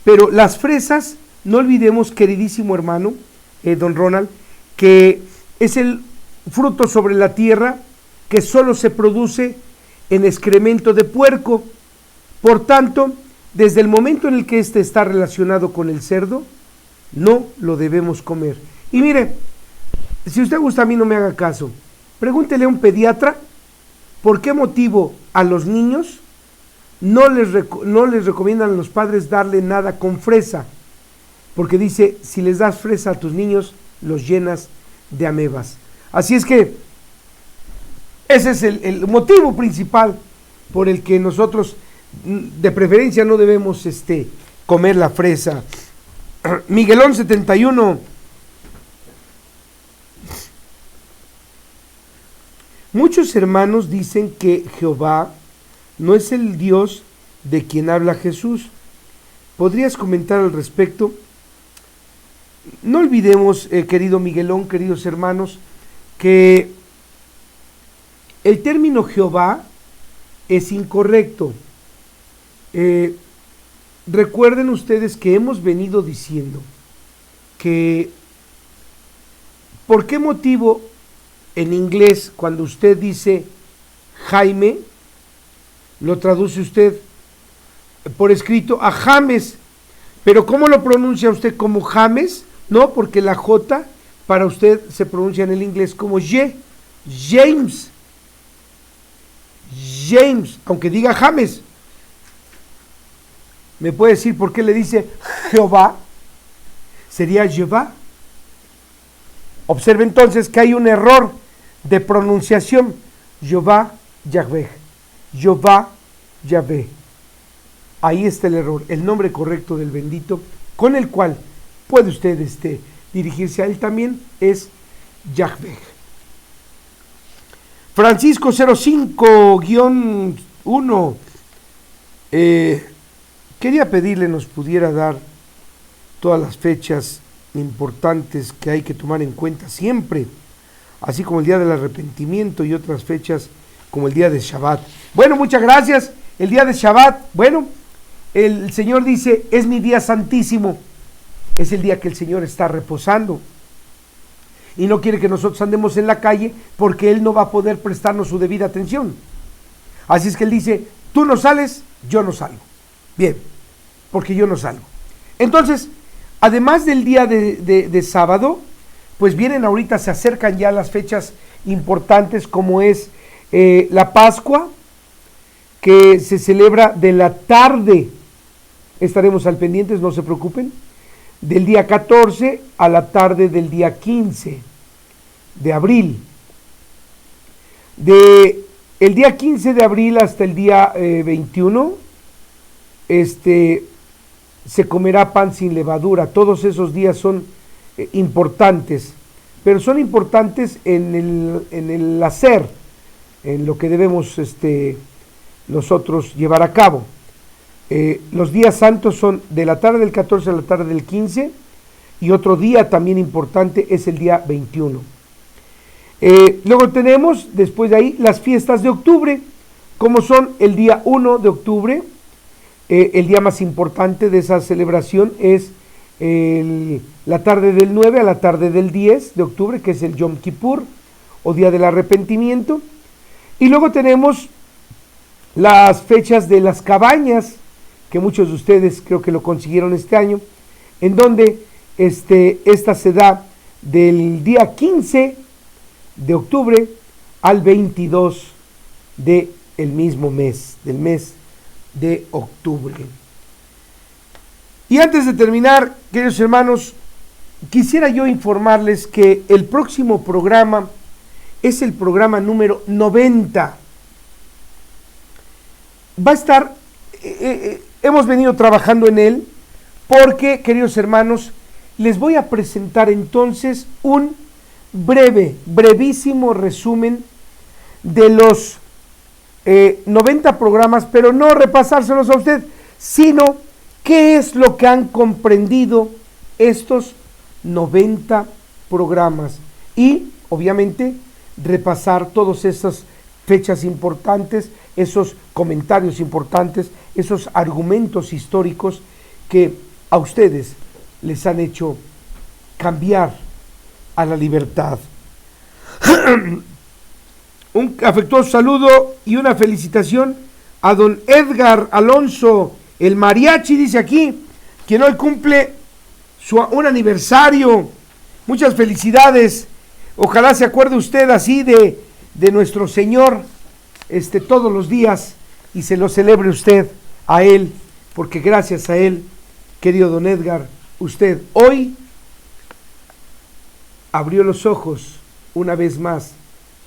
pero las fresas, no olvidemos, queridísimo hermano, don Ronald, que es el fruto sobre la tierra que solo se produce en excremento de puerco. Por tanto, desde el momento en el que éste está relacionado con el cerdo, no lo debemos comer. Y mire, si usted gusta, a mí no me haga caso. Pregúntele a un pediatra por qué motivo a los niños no les recomiendan a los padres darle nada con fresa. Porque dice, si les das fresa a tus niños, los llenas de amebas. Así es que ese es el motivo principal por el que nosotros de preferencia no debemos comer la fresa. Miguelón 71. Muchos hermanos dicen que Jehová no es el Dios de quien habla Jesús. ¿Podrías comentar al respecto? No olvidemos, querido Miguelón, queridos hermanos, que el término Jehová es incorrecto. Recuerden ustedes que hemos venido diciendo que ¿por qué motivo en inglés cuando usted dice Jaime, lo traduce usted por escrito a James? Pero ¿cómo lo pronuncia usted? ¿Como James? No, porque la J para usted se pronuncia en el inglés como James, aunque diga James. ¿Me puede decir por qué le dice Jehová? Sería Jehová. Observe entonces que hay un error de pronunciación. Jehová, Yahvé. Jehová, Yahvé. Ahí está el error. El nombre correcto del bendito con el cual puede usted dirigirse a él también es Yahvé. Francisco 05-1, quería pedirle nos pudiera dar todas las fechas importantes que hay que tomar en cuenta siempre, así como el día del arrepentimiento y otras fechas como el día de Shabbat. Bueno, muchas gracias. El día de Shabbat, bueno, el Señor dice, es mi día santísimo, es el día que el Señor está reposando y no quiere que nosotros andemos en la calle porque Él no va a poder prestarnos su debida atención. Así es que Él dice, tú no sales, yo no salgo. Bien, porque yo no salgo. Entonces, además del día de sábado, pues vienen ahorita, se acercan ya las fechas importantes como es la Pascua, que se celebra de la tarde, estaremos al pendientes, no se preocupen, del día 14 a la tarde del día 15 de abril. De el día 15 de abril hasta el día 21, se comerá pan sin levadura. Todos esos días son importantes, pero son importantes en el hacer, en lo que debemos nosotros llevar a cabo. Los días santos son de la tarde del 14 a la tarde del 15, y otro día también importante es el día 21. Luego tenemos, después de ahí, las fiestas de octubre, como son el día 1 de octubre. El día más importante de esa celebración es la tarde del 9 a la tarde del 10 de octubre, que es el Yom Kippur, o Día del Arrepentimiento. Y luego tenemos las fechas de las cabañas, que muchos de ustedes creo que lo consiguieron este año, en donde esta se da del día 15 de octubre al 22 del mismo mes, del mes de octubre. Y antes de terminar, queridos hermanos, quisiera yo informarles que el próximo programa es el programa número 90. Va a estar, hemos venido trabajando en él porque, queridos hermanos, les voy a presentar entonces un brevísimo resumen de los 90 programas, pero no repasárselos a usted, sino qué es lo que han comprendido estos 90 programas y, obviamente, repasar todas esas fechas importantes, esos comentarios importantes, esos argumentos históricos que a ustedes les han hecho cambiar a la libertad. Un afectuoso saludo y una felicitación a don Edgar Alonso, el mariachi, dice aquí, quien hoy cumple un aniversario. Muchas felicidades. Ojalá se acuerde usted así de nuestro Señor todos los días y se lo celebre usted a Él, porque gracias a Él, querido don Edgar, usted hoy abrió los ojos una vez más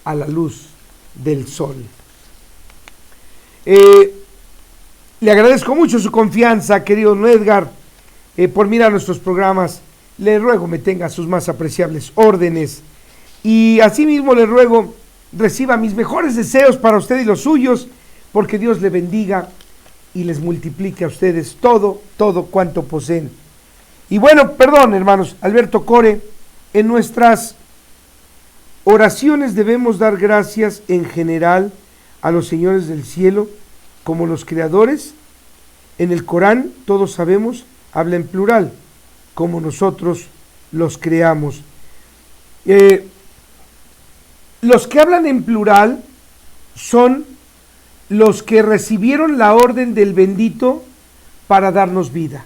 a la luz del sol. Le agradezco mucho su confianza, querido don Edgar, por mirar nuestros programas. Le ruego me tenga sus más apreciables órdenes y asimismo le ruego reciba mis mejores deseos para usted y los suyos, porque Dios le bendiga y les multiplique a ustedes todo cuanto poseen. Y bueno, perdón, hermanos, Alberto Core, en nuestras oraciones debemos dar gracias en general a los señores del cielo como los creadores. En el Corán, todos sabemos, habla en plural, como nosotros los creamos. Los que hablan en plural son los que recibieron la orden del bendito para darnos vida.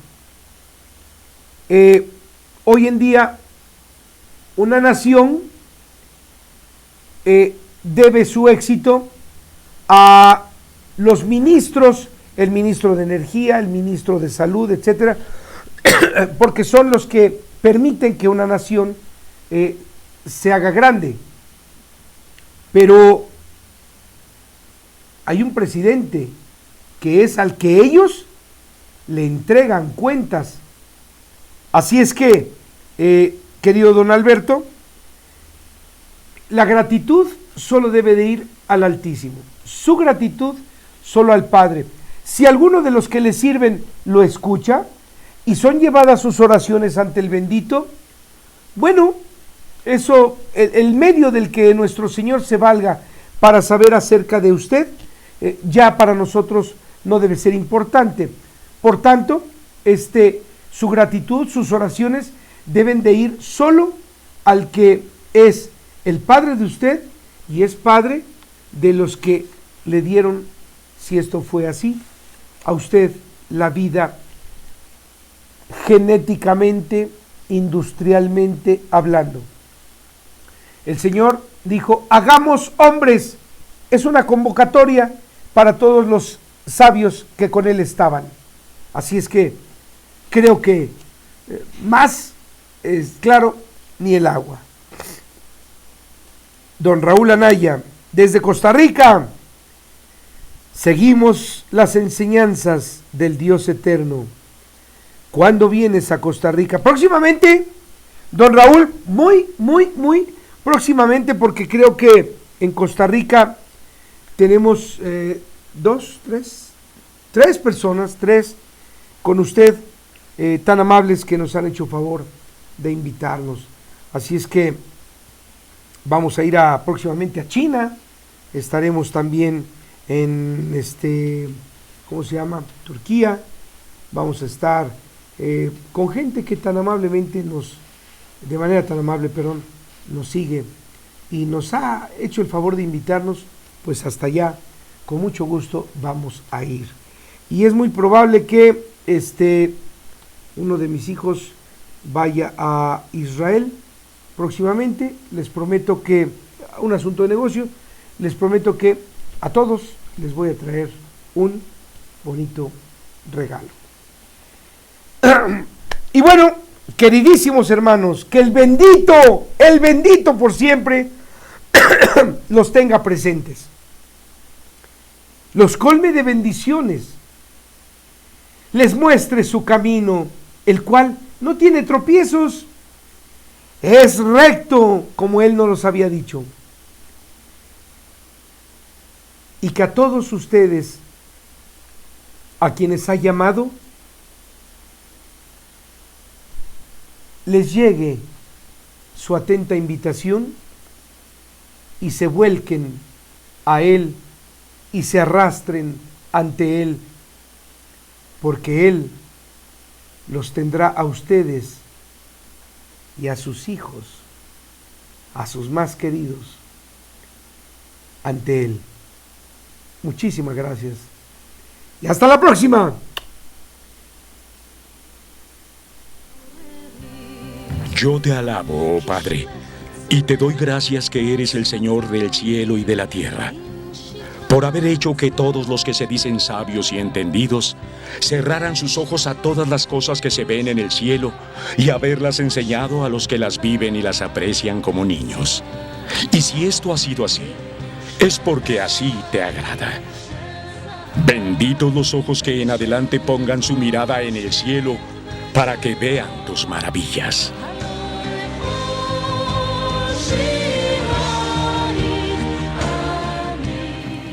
Hoy en día, una nación debe su éxito a los ministros, el ministro de Energía, el ministro de Salud, etcétera, porque son los que permiten que una nación se haga grande. Pero hay un presidente que es al que ellos le entregan cuentas. Así es que, querido don Alberto, la gratitud solo debe de ir al Altísimo. Su gratitud solo al Padre. Si alguno de los que le sirven lo escucha y son llevadas sus oraciones ante el bendito, bueno, eso, el medio del que nuestro Señor se valga para saber acerca de usted, ya para nosotros no debe ser importante. Por tanto, su gratitud, sus oraciones deben de ir solo al que es el Padre de usted y es Padre de los que le dieron, si esto fue así, a usted la vida genéticamente, industrialmente hablando. El Señor dijo, hagamos hombres. Es una convocatoria para todos los sabios que con Él estaban. Así es que creo que más es claro ni el agua. Don Raúl Anaya, desde Costa Rica, seguimos las enseñanzas del Dios eterno. ¿Cuándo vienes a Costa Rica? Próximamente, don Raúl, muy próximamente, porque creo que en Costa Rica tenemos tres personas con usted, tan amables que nos han hecho favor de invitarnos. Así es que vamos a ir próximamente a China, estaremos también en ¿cómo se llama? Turquía. Vamos a estar con gente que tan amablemente nos sigue y nos ha hecho el favor de invitarnos, pues hasta allá, con mucho gusto vamos a ir. Y es muy probable que uno de mis hijos vaya a Israel próximamente. Les prometo que, un asunto de negocio, les prometo que a todos les voy a traer un bonito regalo. Y bueno, queridísimos hermanos, que el bendito por siempre los tenga presentes, los colme de bendiciones, les muestre su camino, el cual no tiene tropiezos, es recto como Él nos los había dicho, y que a todos ustedes, a quienes ha llamado, les llegue su atenta invitación y se vuelquen a Él y se arrastren ante Él, porque Él los tendrá a ustedes y a sus hijos, a sus más queridos, ante Él. Muchísimas gracias y hasta la próxima. Yo te alabo, oh Padre, y te doy gracias que eres el Señor del cielo y de la tierra, por haber hecho que todos los que se dicen sabios y entendidos cerraran sus ojos a todas las cosas que se ven en el cielo y haberlas enseñado a los que las viven y las aprecian como niños. Y si esto ha sido así, es porque así te agrada. Benditos los ojos que en adelante pongan su mirada en el cielo para que vean tus maravillas.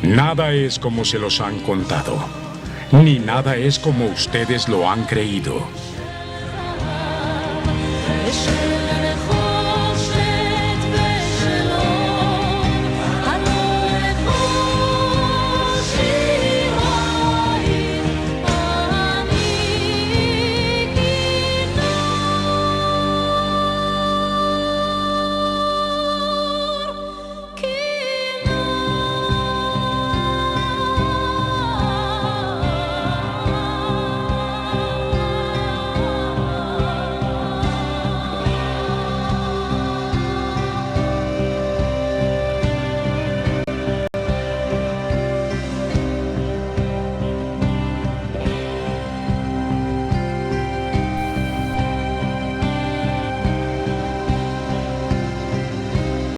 Nada es como se los han contado, ni nada es como ustedes lo han creído.